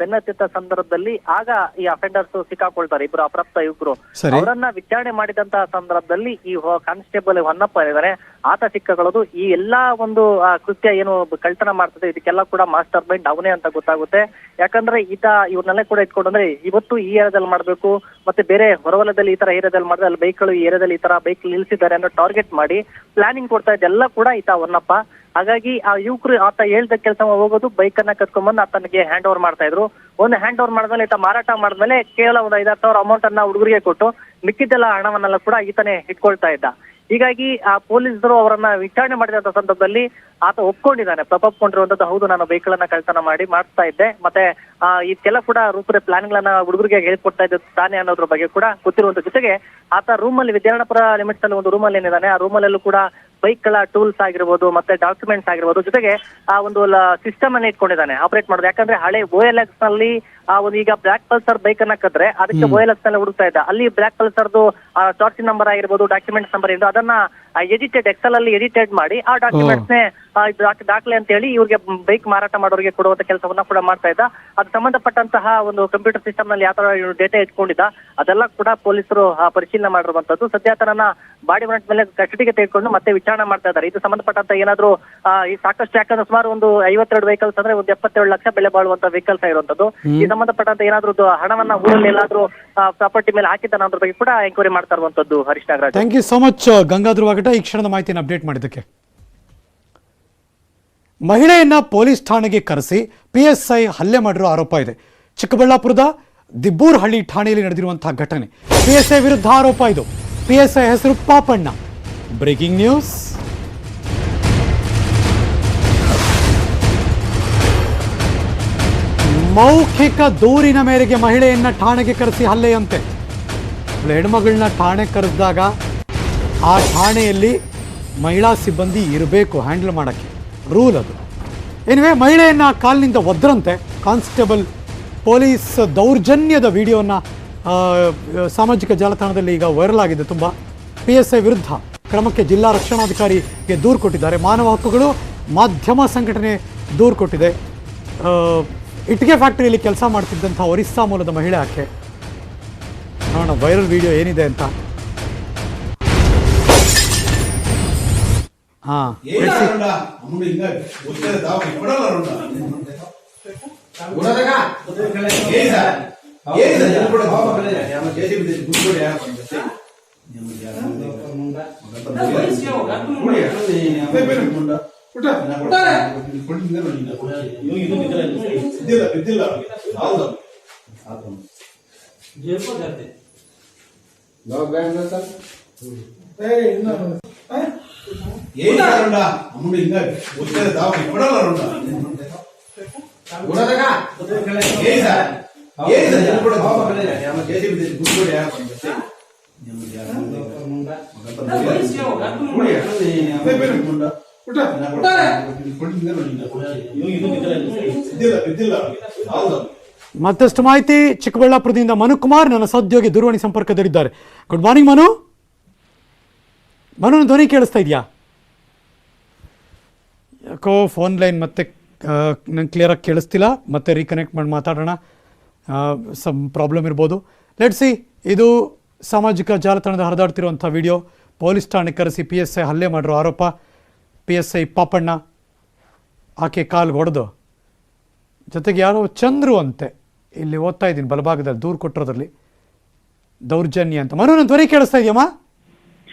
ಬೆನ್ನತ್ತಿದ್ದ ಸಂದರ್ಭದಲ್ಲಿ ಆಗ ಈ ಅಫೆಂಡರ್ಸ್ ಸಿಕ್ಕಾಕೊಳ್ತಾರೆ, ಇಬ್ರು ಅಪ್ರಾಪ್ತ ಯುವಕರು. ಅವರನ್ನ ವಿಚಾರಣೆ ಮಾಡಿದಂತಹ ಸಂದರ್ಭದಲ್ಲಿ ಈ ಕಾನ್ಸ್ಟೇಬಲ್ ಹೊನ್ನಪ್ಪ ಇದ್ದಾರೆ, ಆತ ಸಿಕ್ಕಕೊಳ್ಳೋದು. ಈ ಎಲ್ಲಾ ಒಂದು ಕೃತ್ಯ ಏನು ಕಳ್ತನ ಮಾಡ್ತದೆ ಇದಕ್ಕೆಲ್ಲ ಕೂಡ ಮಾಸ್ಟರ್ ಮೈಂಡ್ ಅವನೇ ಅಂತ ಗೊತ್ತಾಗುತ್ತೆ. ಯಾಕಂದ್ರೆ ಈತ ಇವ್ರನ್ನೆಲ್ಲ ಕೂಡ ಇಟ್ಕೊಂಡು, ಅಂದ್ರೆ ಇವತ್ತು ಈ ಏರಿಯಾದಲ್ಲಿ ಮಾಡ್ಬೇಕು ಮತ್ತೆ ಬೇರೆ ಹೊರವಲಯದಲ್ಲಿ ಈ ತರ ಏರಿಯಾದಲ್ಲಿ ಮಾಡಿದ್ರೆ ಅಲ್ಲಿ ಬೈಕ್ಗಳು ಈ ಏರಿಯಾದಲ್ಲಿ ಈ ತರ ಬೈಕ್ ನಿಲ್ಸಿದ್ದಾರೆ ಅನ್ನೋ ಟಾರ್ಗೆಟ್ ಮಾಡಿ ಪ್ಲಾನಿಂಗ್ ಕೊಡ್ತಾ ಇದೆಲ್ಲ ಕೂಡ ಈತ ಹೊನ್ನಪ್ಪ. ಹಾಗಾಗಿ ಆ ಯುವಕರು ಆತ ಹೇಳ್ದ ಕೆಲಸ ಹೋಗೋದು, ಬೈಕ್ ಅನ್ನ ಕತ್ಕೊಂಡ್ಬಂದು ಆತನಿಗೆ ಹ್ಯಾಂಡ್ ಓವರ್ ಮಾಡ್ತಾ ಇದ್ರು. ಒಂದು ಹ್ಯಾಂಡ್ ಓವರ್ ಮಾಡಿದ್ಮೇಲೆ ಈತ ಮಾರಾಟ ಮಾಡಿದ್ಮೇಲೆ ಕೇವಲ ಒಂದು 5,000 ಅಮೌಂಟ್ ಅನ್ನ ಹುಡುಗರಿಗೆ ಕೊಟ್ಟು ಮಿಕ್ಕಿದ್ದೆಲ್ಲ ಹಣವನ್ನೆಲ್ಲ ಕೂಡ ಈತನೇ ಇಟ್ಕೊಳ್ತಾ ಇದ್ದ. ಹೀಗಾಗಿ ಆ ಪೊಲೀಸರು ಅವರನ್ನ ವಿಚಾರಣೆ ಮಾಡಿದಂತ ಸಂದರ್ಭದಲ್ಲಿ ಆತ ಒಪ್ಕೊಂಡಿದ್ದಾನೆ, ಒಪ್ಕೊಂಡಿರುವಂತದ್ದು. ಹೌದು, ನಾನು ಬೈಕ್ಗಳನ್ನ ಕಳ್ತನ ಮಾಡ್ತಾ ಇದ್ದೆ, ಮತ್ತೆ ಇದಕ್ಕೆಲ್ಲ ಕೂಡ ರೂಪರೆ ಪ್ಲಾನ್ ಗಳನ್ನ ಹುಡುಗರಿಗೆ ಹೇಳ್ಕೊಡ್ತಾ ಇದ್ದ ತಾನೇ ಅನ್ನೋದ್ರ ಬಗ್ಗೆ ಕೂಡ ಗೊತ್ತಿರುವಂತ. ಜೊತೆಗೆ ಆತ ರೂಮಲ್ಲಿ ವಿದ್ಯಾರಣ್ಯಪುರ ಲಿಮಿಟ್ಸ್ ಅಲ್ಲಿ ಒಂದು ರೂಮಲ್ಲಿ ಏನಿದ್ದಾನೆ, ಆ ರೂಮಲ್ಲೂ ಕೂಡ ಬೈಕ್ ಗಳ ಟೂಲ್ಸ್ ಆಗಿರ್ಬೋದು ಮತ್ತೆ ಡಾಕ್ಯುಮೆಂಟ್ಸ್ ಆಗಿರ್ಬೋದು, ಜೊತೆಗೆ ಆ ಒಂದು ಸಿಸ್ಟಮ್ ಅನ್ನ ಇಟ್ಕೊಂಡಿದ್ದಾನೆ ಆಪರೇಟ್ ಮಾಡೋದು. ಯಾಕಂದ್ರೆ ಹಳೆ OLX ನಲ್ಲಿ ಒಂದು ಈಗ ಬ್ಲಾಕ್ ಪಲ್ಸರ್ ಬೈಕ್ ಅನ್ನ ಕದ್ರೆ ಅದಕ್ಕೆ OLX ನಲ್ಲಿ ಹುಡುಕ್ತಾ ಇದ್ದ. ಅಲ್ಲಿ ಬ್ಲಾಕ್ ಪಲ್ಸರ್ದು ಚಾರ್ಜಿ ನಂಬರ್ ಆಗಿರ್ಬೋದು, ಡಾಕ್ಯುಮೆಂಟ್ಸ್ ನಂಬರ್ ಇದ್ದು ಅದನ್ನ ಎಡಿಟೆಡ್ ಎಕ್ಸೆಲ್ ಅಲ್ಲಿ ಎಡಿಟೆಡ್ ಮಾಡಿ ಆ ಡಾಕ್ಯುಮೆಂಟ್ಸ್ ನೇ ದಾಖಲೆ ಅಂತ ಹೇಳಿ ಇವ್ರಿಗೆ ಬೈಕ್ ಮಾರಾಟ ಮಾಡೋರಿಗೆ ಕೊಡುವಂತ ಕೆಲಸವನ್ನ ಕೂಡ ಮಾಡ್ತಾ ಇದ್ದ. ಅದು ಸಂಬಂಧಪಟ್ಟಂತಹ ಒಂದು ಕಂಪ್ಯೂಟರ್ ಸಿಸ್ಟಮ್ ನಲ್ಲಿ ಯಾವ ತರ ಡೇಟಾ ಇಟ್ಕೊಂಡಿದ್ದ ಅದೆಲ್ಲ ಕೂಡ ಪೊಲೀಸರು ಪರಿಶೀಲನೆ ಮಾಡಿರುವಂತದ್ದು. ಸದ್ಯ ಆತನನ್ನ ಬಾಡಿ ವಾರೆಂಟ್ ಮೇಲೆ ಕಸ್ಟಡಿಗೆ ತೆಗೆದುಕೊಂಡು ಮತ್ತೆ ವಿಚಾರಣೆ ಮಾಡ್ತಾ ಇದ್ದಾರೆ. ಇದು ಸಂಬಂಧಪಟ್ಟಂತ ಏನಾದ್ರು ಈ ಸಾಕಷ್ಟು, ಯಾಕಂದ್ರೆ ಸುಮಾರು ಒಂದು 52 ವೆಹಿಕಲ್ಸ್ ಅಂದ್ರೆ ಒಂದು 77 ಲಕ್ಷ ಬೆಲೆ ಬಾಳುವಂತ ವೆಹಿಕಲ್ಸ್ ಆಗಿರುವಂತದ್ದು. ಈ ಸಂಬಂಧಪಟ್ಟಂತ ಏನಾದ್ರು ಹಣವನ್ನ ಊರಲ್ಲಿ ಎಲ್ಲಾದ್ರೂ ಪ್ರಾಪರ್ಟಿ ಮೇಲೆ ಹಾಕಿದ್ದಾನ ಅನ್ನೋದ್ರ ಬಗ್ಗೆ ಕೂಡ ಎಂಕ್ವೈರಿ ಮಾಡ್ತಾ ಇರುವಂತದ್ದು. Harish Nagaraj, thank you so much Gangadhar Vagata ಈ ಕ್ಷಣದ ಮಾಹಿತಿಯನ್ನು ಅಪ್ಡೇಟ್ ಮಾಡಿದ್ದಕ್ಕೆ. ಮಹಿಳೆಯನ್ನ ಪೊಲೀಸ್ ಠಾಣೆಗೆ ಕರೆಸಿ PSI ಹಲ್ಲೆ ಮಾಡಿರೋ ಆರೋಪ ಇದೆ. ಚಿಕ್ಕಬಳ್ಳಾಪುರದ ದಿಬ್ಬೂರ್ಹಳ್ಳಿ ಠಾಣೆಯಲ್ಲಿ ನಡೆದಿರುವಂತಹ ಘಟನೆ. PSI ವಿರುದ್ಧ ಆರೋಪ ಇದು. PSI ಹೆಸರು ಪಾಪಣ್ಣ. Breaking news. ಮೌಖಿಕ ದೂರಿನ ಮೇರೆಗೆ ಮಹಿಳೆಯನ್ನ ಠಾಣೆಗೆ ಕರೆಸಿ ಹಲ್ಲೆಯಂತೆ. ಹೆಣ್ಮಗಳನ್ನ ಠಾಣೆ ಕರೆಸಿದಾಗ ಆ ಠಾಣೆಯಲ್ಲಿ ಮಹಿಳಾ ಸಿಬ್ಬಂದಿ ಇರಬೇಕು ಹ್ಯಾಂಡಲ್ ಮಾಡೋಕ್ಕೆ, ರೂಲ್ ಅದು. ಏನಿವೆ, ಮಹಿಳೆಯನ್ನ ಕಾಲಿನಿಂದ ಒದ್ರಂತೆ ಕಾನ್ಸ್ಟೇಬಲ್. ಪೊಲೀಸ್ ದೌರ್ಜನ್ಯದ ವಿಡಿಯೋನ ಸಾಮಾಜಿಕ ಜಾಲತಾಣದಲ್ಲಿ ಈಗ ವೈರಲ್ ಆಗಿದೆ ತುಂಬ. PSI ವಿರುದ್ಧ ಕ್ರಮಕ್ಕೆ ಜಿಲ್ಲಾ ರಕ್ಷಣಾಧಿಕಾರಿಗೆ ದೂರು ಕೊಟ್ಟಿದ್ದಾರೆ. ಮಾನವ ಹಕ್ಕುಗಳು ಮಾಧ್ಯಮ ಸಂಘಟನೆ ದೂರು ಕೊಟ್ಟಿದೆ. ಇಟ್ಟಿಗೆ ಫ್ಯಾಕ್ಟರಿಯಲ್ಲಿ ಕೆಲಸ ಮಾಡ್ತಿದ್ದಂಥ ಒರಿಸ್ಸಾ ಮೂಲದ ಮಹಿಳೆ ಆಕೆ. ನೋಡೋಣ ವೈರಲ್ ವಿಡಿಯೋ ಏನಿದೆ ಅಂತ. ಮತ್ತಷ್ಟು ಮಾಹಿತಿ ಚಿಕ್ಕಬಳ್ಳಾಪುರದಿಂದ ಮನುಕುಮಾರ್ ನನ್ನ ಸಹೋದ್ಯೋಗಿ ದೂರವಾಣಿ ಸಂಪರ್ಕದಲ್ಲಿದ್ದಾರೆ. Good morning Manu. ಮನು, ಧ್ವನಿ ಕೇಳಿಸ್ತಾ ಇದೆಯಾ? ಯಾಕೋ ಫೋನ್ ಲೈನ್ ಮತ್ತೆ ನಂಗೆ ಕ್ಲಿಯರಾಗಿ ಕೇಳಿಸ್ತಿಲ್ಲ. ಮತ್ತೆ ರೀಕನೆಕ್ಟ್ ಮಾಡಿ ಮಾತಾಡೋಣ. ಸಮ್ ಪ್ರಾಬ್ಲಮ್ ಇರ್ಬೋದು. Let's see. ಇದು ಸಾಮಾಜಿಕ ಜಾಲತಾಣದ ಹರಿದಾಡ್ತಿರುವಂಥ ವಿಡಿಯೋ. ಪೊಲೀಸ್ ಠಾಣೆ ಕರೆಸಿ PSI ಹಲ್ಲೆ ಮಾಡಿರೋ ಆರೋಪ. PSI ಪಾಪಣ್ಣ ಆಕೆ ಕಾಲ್ಗೆ ಹೊಡೆದು, ಜೊತೆಗೆ ಯಾರೋ ಚಂದ್ರು ಅಂತೆ, ಇಲ್ಲಿ ಓದ್ತಾ ಇದ್ದೀನಿ ಬಲಭಾಗದಲ್ಲಿ ದೂರು ಕೊಟ್ಟಿರೋದ್ರಲ್ಲಿ, ದೌರ್ಜನ್ಯ ಅಂತ. ಮನು, ನನ್ನ ಧ್ವನಿ ಕೇಳಿಸ್ತಾ ಇದೆಯಮ್ಮ?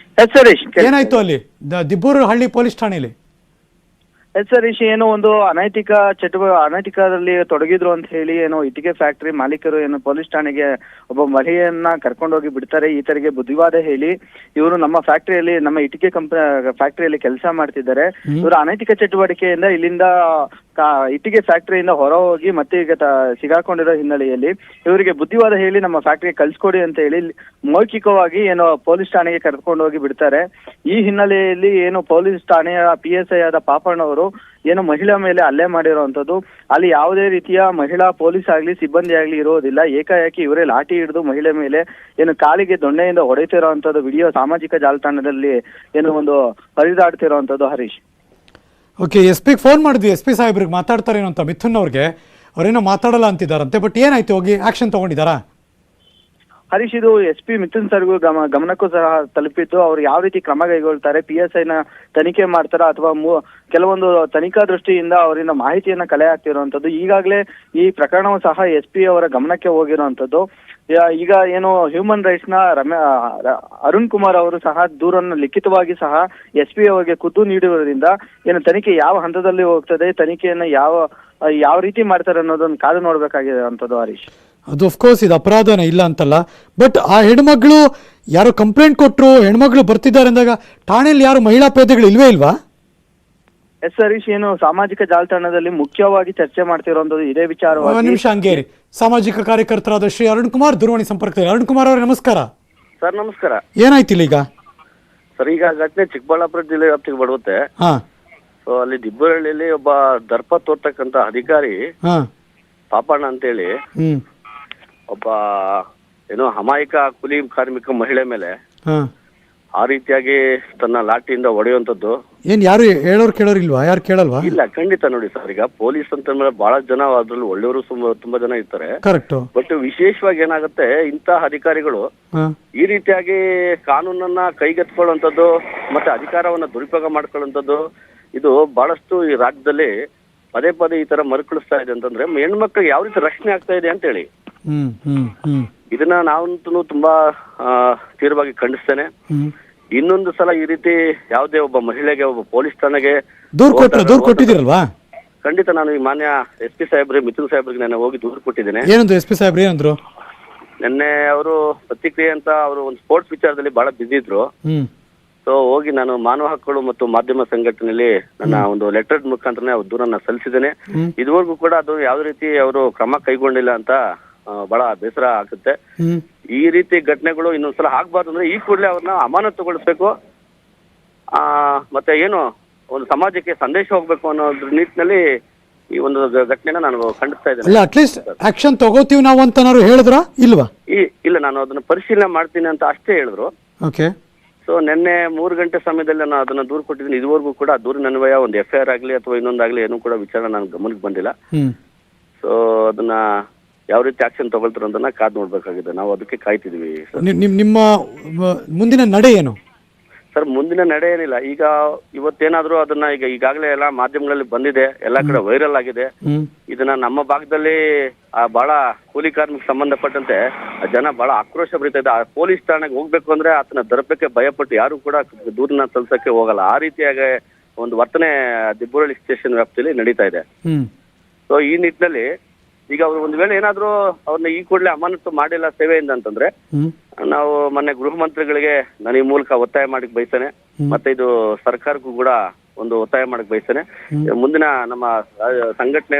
ಏನಾಯ್ತು ಅಲ್ಲಿ ದಿಬ್ಬೂರು ಹಳ್ಳಿ ಪೊಲೀಸ್ ಠಾಣೆಯಲ್ಲಿ? ಸರೀಶ್, ಏನೋ ಒಂದು ಅನೈತಿಕದಲ್ಲಿ ತೊಡಗಿದ್ರು ಅಂತ ಹೇಳಿ ಏನೋ ಇಟ್ಟಿಗೆ ಫ್ಯಾಕ್ಟರಿ ಮಾಲೀಕರು ಏನು ಪೊಲೀಸ್ ಠಾಣೆಗೆ ಒಬ್ಬ ಮಹಿಳೆಯನ್ನ ಕರ್ಕೊಂಡೋಗಿ ಬಿಡ್ತಾರೆ. ಈತರಿಗೆ ಬುದ್ಧಿವಾದ ಹೇಳಿ ಇವರು ನಮ್ಮ ಫ್ಯಾಕ್ಟರಿಯಲ್ಲಿ, ನಮ್ಮ ಇಟ್ಟಿಗೆ ಫ್ಯಾಕ್ಟರಿಯಲ್ಲಿ ಕೆಲಸ ಮಾಡ್ತಿದ್ದಾರೆ. ಇವರು ಅನೈತಿಕ ಚಟುವಟಿಕೆಯಿಂದ ಇಲ್ಲಿಂದ ಇಟ್ಟಿಗೆ ಫ್ಯಾಕ್ಟರಿಯಿಂದ ಹೊರ ಹೋಗಿ ಮತ್ತೆ ಈಗ ಸಿಗಾಕೊಂಡಿರೋ ಹಿನ್ನೆಲೆಯಲ್ಲಿ ಇವರಿಗೆ ಬುದ್ಧಿವಾದ ಹೇಳಿ ನಮ್ಮ ಫ್ಯಾಕ್ಟರಿಗೆ ಕಳ್ಸಿಕೊಡಿ ಅಂತ ಹೇಳಿ ಮೌಖಿಕವಾಗಿ ಏನೋ ಪೊಲೀಸ್ ಠಾಣೆಗೆ ಕರ್ಕೊಂಡು ಹೋಗಿ ಬಿಡ್ತಾರೆ. ಈ ಹಿನ್ನೆಲೆಯಲ್ಲಿ ಏನು ಪೊಲೀಸ್ ಠಾಣೆಯ PSI ಆದ ಪಾಪಣ್ಣವರು ಏನು ಮಹಿಳಾ ಮೇಲೆ ಹಲ್ಲೆ ಮಾಡಿರುವಂತದ್ದು. ಅಲ್ಲಿ ಯಾವುದೇ ರೀತಿಯ ಮಹಿಳಾ ಪೊಲೀಸ್ ಆಗ್ಲಿ ಸಿಬ್ಬಂದಿ ಆಗ್ಲಿ ಇರೋದಿಲ್ಲ. ಏಕಾಏಕಿ ಇವರೇ ಲಾಠಿ ಹಿಡಿದು ಮಹಿಳೆ ಮೇಲೆ ಏನು ಕಾಲಿಗೆ ದೊಣ್ಣೆಯಿಂದ ಹೊಡೆತಿರೋಂಥದ್ದು ವಿಡಿಯೋ ಸಾಮಾಜಿಕ ಜಾಲತಾಣದಲ್ಲಿ ಏನು ಒಂದು ಹರಿದಾಡ್ತಿರೋಂಥದ್ದು. ಹರೀಶ್, ಓಕೆ, SP ಫೋನ್ ಮಾಡಿದ್ವಿ. SP ಸಾಹೇಬ್ರಿಗೆ ಮಾತಾಡ್ತಾರೇನೋ ಅಂತ ಮಿಥುನ್ ಅವ್ರಿಗೆ. ಅವರೇನೋ ಮಾತಾಡಲ್ಲ ಅಂತಿದ್ದಾರಂತೆ. ಬಟ್ ಏನಾಯ್ತು, ಹೋಗಿ ಆಕ್ಷನ್ ತಗೊಂಡಿದ್ದಾರಾ? ಹರೀಶ್, ಇದು SP ಮಿಥುನ್ ಸರ್ಗೂ ಗಮನಕ್ಕೂ ಸಹ ತಲುಪಿತ್ತು. ಅವ್ರು ಯಾವ ರೀತಿ ಕ್ರಮ ಕೈಗೊಳ್ತಾರೆ, PSIನ ತನಿಖೆ ಮಾಡ್ತಾರ ಅಥವಾ ಕೆಲವೊಂದು ತನಿಖಾ ದೃಷ್ಟಿಯಿಂದ ಅವರಿಂದ ಮಾಹಿತಿಯನ್ನ ಕಲೆ ಹಾಕ್ತಿರುವಂತದ್ದು. ಈಗಾಗಲೇ ಈ ಪ್ರಕರಣವು ಸಹ SP ಅವರ ಗಮನಕ್ಕೆ ಹೋಗಿರುವಂತದ್ದು. ಈಗ ಏನು ಹ್ಯೂಮನ್ ರೈಟ್ಸ್ ನ ಅರುಣ್ ಕುಮಾರ್ ಅವರು ಸಹ ದೂರನ್ನು ಲಿಖಿತವಾಗಿ ಸಹ SP ಅವರಿಗೆ ಖುದ್ದು ನೀಡಿರುವುದರಿಂದ ಏನು ತನಿಖೆ ಯಾವ ಹಂತದಲ್ಲಿ ಹೋಗ್ತದೆ, ತನಿಖೆಯನ್ನ ಯಾವ ರೀತಿ ಮಾಡ್ತಾರೆ ಅನ್ನೋದನ್ನ ಕಾದು ನೋಡ್ಬೇಕಾಗಿದೆ ಅಂತದ್ದು. ಹರೀಶ್, ಅದು ಅಫ್ಕೋರ್ಸ್ ಇದು ಅಪರಾಧನೇ ಇಲ್ಲ ಅಂತಲ್ಲ. ಬಟ್ ಆ ಹೆಣ್ಮಗಳು ಯಾರೋ ಕಂಪ್ಲೇಂಟ್ ಕೊಟ್ಟರು, ಹೆಣ್ಮಗಳು ಬರ್ತಿದ್ದಾರೆ ಅಂದಾಗ ಠಾಣೆಯಲ್ಲಿ ಯಾರು ಮಹಿಳಾ ಪೇದೆಗಳು ಇಲ್ವೇ ಇಲ್ವಾ? ಎಸ್ ಹರೀಶ್, ಏನು ಸಾಮಾಜಿಕ ಜಾಲತಾಣದಲ್ಲಿ ಮುಖ್ಯವಾಗಿ ಚರ್ಚೆ ಮಾಡ್ತಿರೋದು ಇದೇ ವಿಚಾರವಾಗಿ. ಒಂದು ನಿಮಿಷ ಹಂಗೇರಿ. ಸಾಮಾಜಿಕ ಕಾರ್ಯಕರ್ತರಾದ ಶ್ರೀ ಅರುಣ್ ಕುಮಾರ್ ದೂರವಾಣಿ ಸಂಪರ್ಕದಲ್ಲಿ. ಅರುಣ್ ಕುಮಾರ್ ಅವರೇ ನಮಸ್ಕಾರ. ಸರ್ ನಮಸ್ಕಾರ. ಏನಾಯ್ತಿಲ್ಲ ಈಗ? ಸರ್, ಈಗ ಘಟನೆ ಚಿಕ್ಕಬಳ್ಳಾಪುರ ಜಿಲ್ಲೆ ವ್ಯಾಪ್ತಿಗೆ ಬರುತ್ತೆ. ಸೊ ಅಲ್ಲಿ ದಿಬ್ಬರಹಳ್ಳಿಯಲ್ಲಿ ಒಬ್ಬ ದರ್ಪ ತೋರ್ತಕ್ಕಂತ ಅಧಿಕಾರಿ ಪಾಪಣ್ಣ ಅಂತೇಳಿ ಒಬ್ಬ ಏನೋ ಅಮಾಯಕ ಕೂಲಿ ಕಾರ್ಮಿಕ ಮಹಿಳೆ ಮೇಲೆ ಆ ರೀತಿಯಾಗಿ ತನ್ನ ಲಾಠಿಯಿಂದ ಹೊಡೆಯುವಂತದ್ದು. ಏನ್ ಯಾರು ಹೇಳೋರು ಕೇಳೋರು ಇಲ್ವಾ? ಯಾರು ಕೇಳಲ್ವಾ? ಇಲ್ಲ, ಖಂಡಿತ. ನೋಡಿ ಸರ್, ಈಗ ಪೊಲೀಸ್ ಅಂತ ಮೇಲೆ ಬಹಳ ಜನ, ಅದ್ರಲ್ಲಿ ಒಳ್ಳೆಯವರು ತುಂಬಾ ಜನ ಇರ್ತಾರೆ. ಕರೆಕ್ಟ್. ಬಟ್ ವಿಶೇಷವಾಗಿ ಏನಾಗುತ್ತೆ, ಇಂತಹ ಅಧಿಕಾರಿಗಳು ಈ ರೀತಿಯಾಗಿ ಕಾನೂನನ್ನ ಕೈಗೆತ್ಕೊಳ್ಳುವಂಥದ್ದು ಮತ್ತೆ ಅಧಿಕಾರವನ್ನ ದುರುಪಯೋಗ ಮಾಡ್ಕೊಳ್ಳುವಂಥದ್ದು ಇದು ಬಹಳಷ್ಟು ಈ ರಾಜ್ಯದಲ್ಲಿ ಪದೇ ಪದೇ ಈ ತರ ಮರುಕಳಿಸ್ತಾ ಇದೆ. ಅಂತಂದ್ರೆ ಹೆಣ್ಮಕ್ಳಿಗೆ ಯಾವ ರೀತಿ ರಕ್ಷಣೆ ಆಗ್ತಾ ಇದೆ ಅಂತ ಹೇಳಿ ಇದನ್ನ ನಾವಂತೂ ತುಂಬಾ ತೀವ್ರವಾಗಿ ಖಂಡಿಸ್ತೇನೆ. ಇನ್ನೊಂದು ಸಲ ಈ ರೀತಿ ಯಾವುದೇ ಒಬ್ಬ ಮಹಿಳೆಗೆ, ಒಬ್ಬ ಪೊಲೀಸ್ ಠಾಣೆಗೆ ದೂರು ಕೊಟ್ಟಿದ್ದೀರಲ್ವಾ? ಖಂಡಿತ. ನಾನು ಈ ಮಾನ್ಯ SP ಸಾಹೇಬ್ರಿಗೆ, ಮಿಥುನ್ ಸಾಹೇಬ್ರಿಗೆ ನಾನು ಹೋಗಿ ದೂರು ಕೊಟ್ಟಿದ್ದೇನೆ. ಏನಂದ್ರು SP ಸಾಹೇಬ್ರು? ಏನಂದ್ರು? ನಿನ್ನೆ ಅವರು ಪ್ರತಿಕ್ರಿಯೆ ಅಂತ ಅವರು ಒಂದು ಸ್ಪೋರ್ಟ್ಸ್ ವಿಚಾರದಲ್ಲಿ ಬಹಳ ಬಿಸಿ ಇದ್ರು. ಸೊ ಹೋಗಿ ನಾನು ಮಾನವ ಹಕ್ಕುಗಳು ಮತ್ತು ಮಾಧ್ಯಮ ಸಂಘಟನೆಯಲ್ಲಿ ನನ್ನ ಒಂದು ಲೆಟರ್ ಮುಖಾಂತರ ದೂರನ್ನ ಸಲ್ಲಿಸಿದ್ದೇನೆ. ಇದುವರೆಗೂ ಕೂಡ ಅದು ಯಾವುದೇ ರೀತಿ ಅವರು ಕ್ರಮ ಕೈಗೊಂಡಿಲ್ಲ ಅಂತ ಬಹಳ ಬೇಸರ ಆಗುತ್ತೆ. ಈ ರೀತಿ ಘಟನೆಗಳು ಇನ್ನೊಂದ್ಸಲ ಆಗ್ಬಾರ್ದು ಅಂದ್ರೆ ಈ ಕೂಡಲೇ ಅವ್ರನ್ನ ಅಮಾನತುಗೊಳಿಸ್ಬೇಕು. ಮತ್ತೆ ಏನು ಒಂದು ಸಮಾಜಕ್ಕೆ ಸಂದೇಶ ಹೋಗ್ಬೇಕು ಅನ್ನೋ ನಿಟ್ಟಿನಲ್ಲಿ ಈ ಒಂದು ಘಟನೆನ ನಾನು ಖಂಡಿಸ್ತಾ ಇದ್ದೇನೆ. ಅಟ್ಲೀಸ್ಟ್ ಆಕ್ಷನ್ ತಗೋತೀವಿ ನಾವು ಅಂತ ಹೇಳಿದ್ರ ಇಲ್ವಾ? ಇಲ್ಲ, ನಾನು ಅದನ್ನ ಪರಿಶೀಲನೆ ಮಾಡ್ತೀನಿ ಅಂತ ಅಷ್ಟೇ ಹೇಳಿದ್ರು. ಓಕೆ. ಸೊ ನಿನ್ನೆ 3 ಗಂಟೆ ಸಮಯದಲ್ಲಿ ನಾನು ಅದನ್ನ ದೂರು ಕೊಟ್ಟಿದ್ದೀನಿ. ಇದುವರೆಗೂ ಕೂಡ ದೂರಿನ ಅನ್ವಯ ಒಂದು FIR ಆಗ್ಲಿ ಅಥವಾ ಇನ್ನೊಂದಾಗ್ಲಿ ಏನೂ ಕೂಡ ವಿಚಾರ ನನ್ನ ಗಮನಕ್ಕೆ ಬಂದಿಲ್ಲ. ಸೊ ಅದನ್ನ ಯಾವ ರೀತಿ ಆಕ್ಷನ್ ತಗೊಳ್ತಾರೆ ಅಂತ ಕಾದ್ ನೋಡ್ಬೇಕಾಗಿದೆ. ನಾವು ಅದಕ್ಕೆ ಕಾಯ್ತಿದೀವಿ. ನಿಮ್ಮ ಮುಂದಿನ ನಡೆ ಏನು? ಸರ್ ಮುಂದಿನ ನಡೆ ಏನಿಲ್ಲ. ಈಗ ಇವತ್ತೇನಾದ್ರೂ ಅದನ್ನ ಈಗಾಗಲೇ ಎಲ್ಲ ಮಾಧ್ಯಮಗಳಲ್ಲಿ ಬಂದಿದೆ, ಎಲ್ಲಾ ಕಡೆ ವೈರಲ್ ಆಗಿದೆ. ಇದನ್ನ ನಮ್ಮ ಭಾಗದಲ್ಲಿ ಬಹಳ ಕೂಲಿ ಕಾರ್ಮಿಕ ಸಂಬಂಧಪಟ್ಟಂತೆ ಜನ ಬಹಳ ಆಕ್ರೋಶ ಬರೀತಾ ಇದೆ. ಪೊಲೀಸ್ ಠಾಣೆಗೆ ಹೋಗ್ಬೇಕು ಅಂದ್ರೆ ಆತನ ದರ್ಪಕ್ಕೆ ಭಯಪಟ್ಟು ಯಾರು ಕೂಡ ದೂರನ್ನ ಸಲ್ಲಿಸಕ್ಕೆ ಹೋಗಲ್ಲ. ಆ ರೀತಿಯಾಗಿ ಒಂದು ವರ್ತನೆ ದಿಬ್ಬುರಳ್ಳಿ ಸ್ಟೇಷನ್ ವ್ಯಾಪ್ತಿಯಲ್ಲಿ ನಡೀತಾ ಇದೆ. ಸೊ ಈ ನಿಟ್ಟಿನಲ್ಲಿ ಈಗ ಅವ್ರು ಒಂದ್ ವೇಳೆ ಏನಾದ್ರೂ ಅವ್ರನ್ನ ಈ ಕೂಡಲೇ ಅಮಾನತು ಮಾಡಿಲ್ಲ ಸೇವೆಯಿಂದ ಅಂತಂದ್ರೆ ನಾವು ಮೊನ್ನೆ ಗೃಹ ಮಂತ್ರಿಗಳಿಗೆ ನಾನು ಈ ಮೂಲಕ ಒತ್ತಾಯ ಮಾಡಕ್ ಬಯಸ್ತೇನೆ. ಮತ್ತೆ ಇದು ಸರ್ಕಾರಕ್ಕೂ ಕೂಡ ಒಂದು ಒತ್ತಾಯ ಮಾಡಕ್ ಬಯಸ್ತೇನೆ. ಮುಂದಿನ ನಮ್ಮ ಸಂಘಟನೆ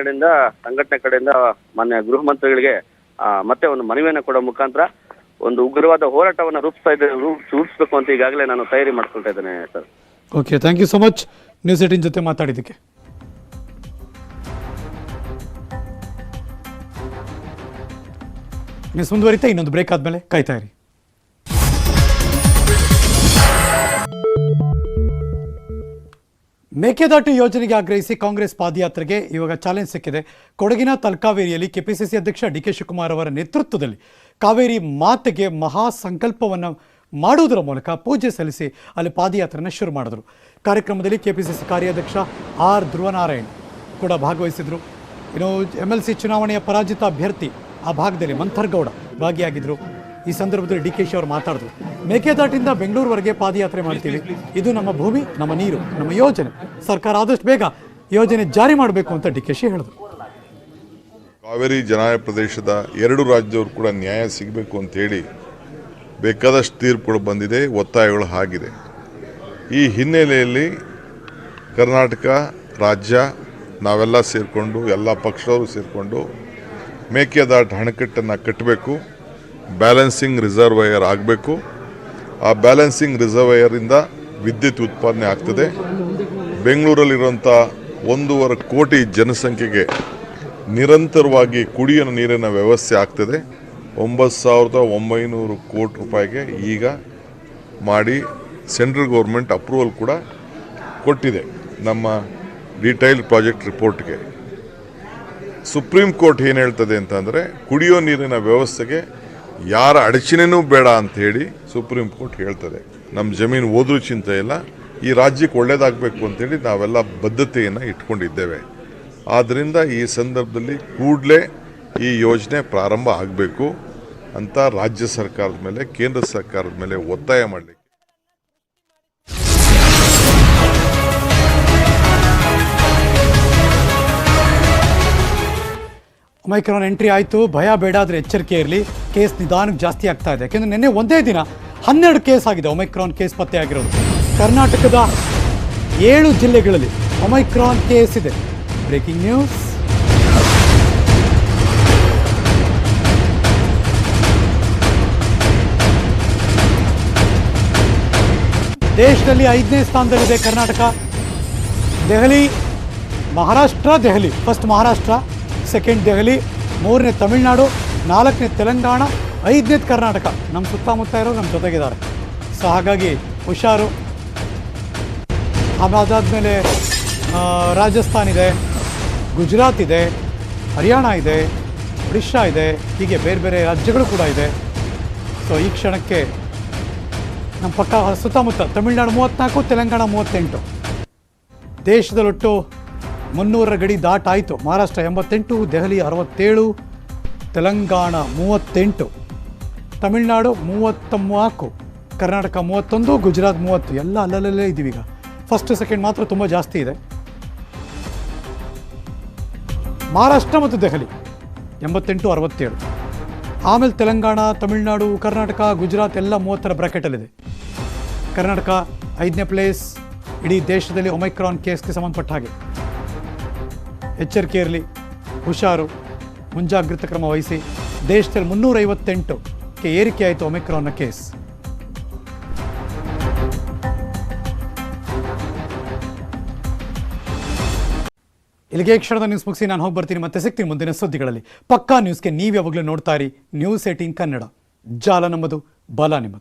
ಕಡೆಯಿಂದ ಮಾನ್ಯ ಗೃಹ ಮಂತ್ರಿಗಳಿಗೆ ಮತ್ತೆ ಒಂದು ಮನವಿಯನ್ನ ಕೊಡೋ ಮುಖಾಂತರ ಒಂದು ಉಗ್ರವಾದ ಹೋರಾಟವನ್ನ ರೂಪಿಸಬೇಕು ಅಂತ ಈಗಾಗಲೇ ನಾನು ತಯಾರಿ ಮಾಡ್ಕೊಳ್ತಾ ಇದ್ದೇನೆ sir. Okay, thank you so much news 18 ಜೊತೆ ಮಾತಾಡಿದ್ದಕ್ಕೆ. ನ್ಯೂಸ್ ಮುಂದುವರಿತಾ, ಇನ್ನೊಂದು ಬ್ರೇಕ್ ಆದ್ಮೇಲೆ ಕಾಯ್ತಾ ಇರಿ. ಮೇಕೆದಾಟು ಯೋಜನೆಗೆ ಆಗ್ರಹಿಸಿ ಕಾಂಗ್ರೆಸ್ ಪಾದಯಾತ್ರೆಗೆ ಇವಾಗ ಚಾಲೆಂಜ್ ಸಿಕ್ಕಿದೆ. ಕೊಡಗಿನ ತಲಕಾವೇರಿಯಲ್ಲಿ ಕೆಪಿಸಿಸಿ ಅಧ್ಯಕ್ಷ ಡಿ.ಕೆ. ಶಿವಕುಮಾರ್ ಅವರ ನೇತೃತ್ವದಲ್ಲಿ ಕಾವೇರಿ ಮಾತೆಗೆ ಮಹಾ ಸಂಕಲ್ಪವನ್ನು ಮಾಡುವುದರ ಮೂಲಕ ಪೂಜೆ ಸಲ್ಲಿಸಿ ಅಲ್ಲಿ ಪಾದಯಾತ್ರೆಯನ್ನು ಶುರು ಮಾಡಿದ್ರು. ಕಾರ್ಯಕ್ರಮದಲ್ಲಿ ಕೆಪಿಸಿಸಿ ಕಾರ್ಯಾಧ್ಯಕ್ಷ ಆರ್ ಧ್ರುವನಾರಾಯಣ್ ಕೂಡ ಭಾಗವಹಿಸಿದರು. ಇನ್ನು MLC ಚುನಾವಣೆಯ ಪರಾಜಿತ ಅಭ್ಯರ್ಥಿ ಆ ಭಾಗದಲ್ಲಿ ಮಂಥರ್ಗೌಡ ಭಾಗಿಯಾಗಿದ್ದರು. ಈ ಸಂದರ್ಭದಲ್ಲಿ DKಶಿ ಅವರು ಮಾತಾಡಿದ್ರು. ಮೇಕೆದಾಟಿಂದ ಬೆಂಗಳೂರುವರೆಗೆ ಪಾದಯಾತ್ರೆ ಮಾಡ್ತೀವಿ, ಇದು ನಮ್ಮ ಭೂಮಿ, ನಮ್ಮ ನೀರು, ನಮ್ಮ ಯೋಜನೆ, ಸರ್ಕಾರ ಆದಷ್ಟು ಬೇಗ ಯೋಜನೆ ಜಾರಿ ಮಾಡಬೇಕು ಅಂತ DKಶಿ ಹೇಳಿದ್ರು. ಕಾವೇರಿ ಜನಾಯ ಪ್ರದೇಶದ 2 ರಾಜ್ಯದವರು ಕೂಡ ನ್ಯಾಯ ಸಿಗಬೇಕು ಅಂತ ಹೇಳಿ ಬೇಕಾದಷ್ಟು ತೀರ್ಪುಗಳು ಬಂದಿದೆ, ಒತ್ತಾಯಗಳು ಆಗಿದೆ. ಈ ಹಿನ್ನೆಲೆಯಲ್ಲಿ ಕರ್ನಾಟಕ ರಾಜ್ಯ ನಾವೆಲ್ಲ ಸೇರಿಕೊಂಡು, ಎಲ್ಲ ಪಕ್ಷದವರು ಸೇರಿಕೊಂಡು ಮೇಕೆದಾಟು ಅಣೆಕಟ್ಟನ್ನು ಕಟ್ಟಬೇಕು, ಬ್ಯಾಲೆನ್ಸಿಂಗ್ ರಿಸರ್ವಯರ್ ಆಗಬೇಕು. ಆ ಬ್ಯಾಲೆನ್ಸಿಂಗ್ ರಿಸರ್ವಯರಿಂದ ವಿದ್ಯುತ್ ಉತ್ಪಾದನೆ ಆಗ್ತದೆ. ಬೆಂಗಳೂರಲ್ಲಿರುವಂಥ 1.5 ಕೋಟಿ ಜನಸಂಖ್ಯೆಗೆ ನಿರಂತರವಾಗಿ ಕುಡಿಯುವ ನೀರಿನ ವ್ಯವಸ್ಥೆ ಆಗ್ತದೆ. 9,900 ಕೋಟಿ ರೂಪಾಯಿಗೆ ಈಗ ಮಾಡಿ ಸೆಂಟ್ರಲ್ ಗೌರ್ಮೆಂಟ್ ಅಪ್ರೂವಲ್ ಕೂಡ ಕೊಟ್ಟಿದೆ ನಮ್ಮ ಡೀಟೈಲ್ಡ್ ಪ್ರಾಜೆಕ್ಟ್ ರಿಪೋರ್ಟ್ಗೆ. ಸುಪ್ರೀಂ ಕೋರ್ಟ್ ಏನು ಹೇಳ್ತದೆ ಅಂತಂದರೆ ಕುಡಿಯೋ ನೀರಿನ ವ್ಯವಸ್ಥೆಗೆ ಯಾರ ಅಡಚಣೆನೂ ಬೇಡ ಅಂತ ಹೇಳಿ ಸುಪ್ರೀಂ ಕೋರ್ಟ್ ಹೇಳ್ತದೆ. ನಮ್ಮ ಜಮೀನು ಹೋದ್ರೂ ಚಿಂತೆ ಇಲ್ಲ, ಈ ರಾಜ್ಯಕ್ಕೆ ಒಳ್ಳೇದಾಗಬೇಕು ಅಂತೇಳಿ ನಾವೆಲ್ಲ ಬದ್ಧತೆಯನ್ನು ಇಟ್ಕೊಂಡಿದ್ದೇವೆ. ಆದ್ದರಿಂದ ಈ ಸಂದರ್ಭದಲ್ಲಿ ಕೂಡಲೇ ಈ ಯೋಜನೆ ಪ್ರಾರಂಭ ಆಗಬೇಕು ಅಂತ ರಾಜ್ಯ ಸರ್ಕಾರದ ಮೇಲೆ, ಕೇಂದ್ರ ಸರ್ಕಾರದ ಮೇಲೆ ಒತ್ತಾಯ ಮಾಡಲಿಕ್ಕೆ. ಒಮೈಕ್ರಾನ್ ಎಂಟ್ರಿ ಆಯಿತು, ಭಯ ಬೇಡ, ಆದರೆ ಎಚ್ಚರಿಕೆ ಇರಲಿ. ಕೇಸ್ ನಿಧಾನಕ್ಕೆ ಜಾಸ್ತಿ ಆಗ್ತಾ ಇದೆ. ಯಾಕೆಂದರೆ ನಿನ್ನೆ ಒಂದೇ ದಿನ 12 ಕೇಸ್ ಆಗಿದೆ, ಒಮೈಕ್ರಾನ್ ಕೇಸ್ ಪತ್ತೆ ಆಗಿರೋದು. ಕರ್ನಾಟಕದ 7 ಜಿಲ್ಲೆಗಳಲ್ಲಿ ಒಮೈಕ್ರಾನ್ ಕೇಸ್ ಇದೆ. Breaking news. ದೇಶದಲ್ಲಿ 5ನೇ ಸ್ಥಾನದಲ್ಲಿದೆ ಕರ್ನಾಟಕ. ದೆಹಲಿ, ಮಹಾರಾಷ್ಟ್ರ, ದೆಹಲಿ ಫಸ್ಟ್ ಮಹಾರಾಷ್ಟ್ರ, ಸೆಕೆಂಡ್ ದೆಹಲಿ, 3ನೇ ತಮಿಳುನಾಡು, 4ನೇ ತೆಲಂಗಾಣ, 5ನೇ ಕರ್ನಾಟಕ. ನಮ್ಮ ಸುತ್ತಮುತ್ತ ಇರೋ ನಮ್ಮ ಜೊತೆಗಿದ್ದಾರೆ. ಸೊ ಹಾಗಾಗಿ ಹುಷಾರು. ಅದಾದಮೇಲೆ ರಾಜಸ್ಥಾನ್ ಇದೆ, ಗುಜರಾತ್ ಇದೆ, ಹರಿಯಾಣ ಇದೆ, ಒಡಿಶಾ ಇದೆ, ಹೀಗೆ ಬೇರೆ ಬೇರೆ ರಾಜ್ಯಗಳು ಕೂಡ ಇದೆ. ಸೊ ಈ ಕ್ಷಣಕ್ಕೆ ನಮ್ಮ ಪಕ್ಕ ಸುತ್ತಮುತ್ತ ತಮಿಳುನಾಡು 34, ತೆಲಂಗಾಣ 38. ದೇಶದಲ್ಲೊಟ್ಟು 300ರ ಗಡಿ ದಾಟಾಯಿತು. ಮಹಾರಾಷ್ಟ್ರ 88, ದೆಹಲಿ 67, ತೆಲಂಗಾಣ 38, ತಮಿಳುನಾಡು 34, ಕರ್ನಾಟಕ 31, ಗುಜರಾತ್ 30. ಎಲ್ಲ ಅಲ್ಲಲ್ಲೇ ಇದ್ದೀವಿ. ಈಗ ಫಸ್ಟ್ ಸೆಕೆಂಡ್ ಮಾತ್ರ ತುಂಬ ಜಾಸ್ತಿ ಇದೆ. ಮಹಾರಾಷ್ಟ್ರ ಮತ್ತು ದೆಹಲಿ 88, 67. ಆಮೇಲೆ ತೆಲಂಗಾಣ, ತಮಿಳುನಾಡು, ಕರ್ನಾಟಕ, ಗುಜರಾತ್ ಎಲ್ಲ 30ರ ಬ್ರ್ಯಾಕೆಟಲ್ಲಿದೆ. ಕರ್ನಾಟಕ 5ನೇ ಪ್ಲೇಸ್ ಇಡೀ ದೇಶದಲ್ಲಿ ಒಮೈಕ್ರಾನ್ ಕೇಸ್ಗೆ ಸಂಬಂಧಪಟ್ಟ ಹಾಗೆ. ಎಚ್ಚರಿಕೆ ಇರಲಿ, ಹುಷಾರು, ಮುಂಜಾಗ್ರತಾ ಕ್ರಮ ವಹಿಸಿ. ದೇಶದಲ್ಲಿ 358ಕ್ಕೆ ಏರಿಕೆ ಆಯಿತು ಒಮೈಕ್ರಾನ್ನ ಕೇಸ್. ಇಲ್ಲಿಗೆ ಕ್ಷಣದ ನ್ಯೂಸ್ ಮುಗಿಸಿ ನಾನು ಹೋಗಿ ಬರ್ತೀನಿ. ಮತ್ತೆ ಸಿಗ್ತೀನಿ ಮುಂದಿನ ಸುದ್ದಿಗಳಲ್ಲಿ. ಪಕ್ಕಾ ನ್ಯೂಸ್ಗೆ ನೀವು ಯಾವಾಗಲೂ ನೋಡ್ತಾ ಇರಿ ನ್ಯೂಸ್ 18 ಕನ್ನಡ. ಜಾಲ ನಮ್ಮದು, ಬಲ ನಿಮ್ಮದು.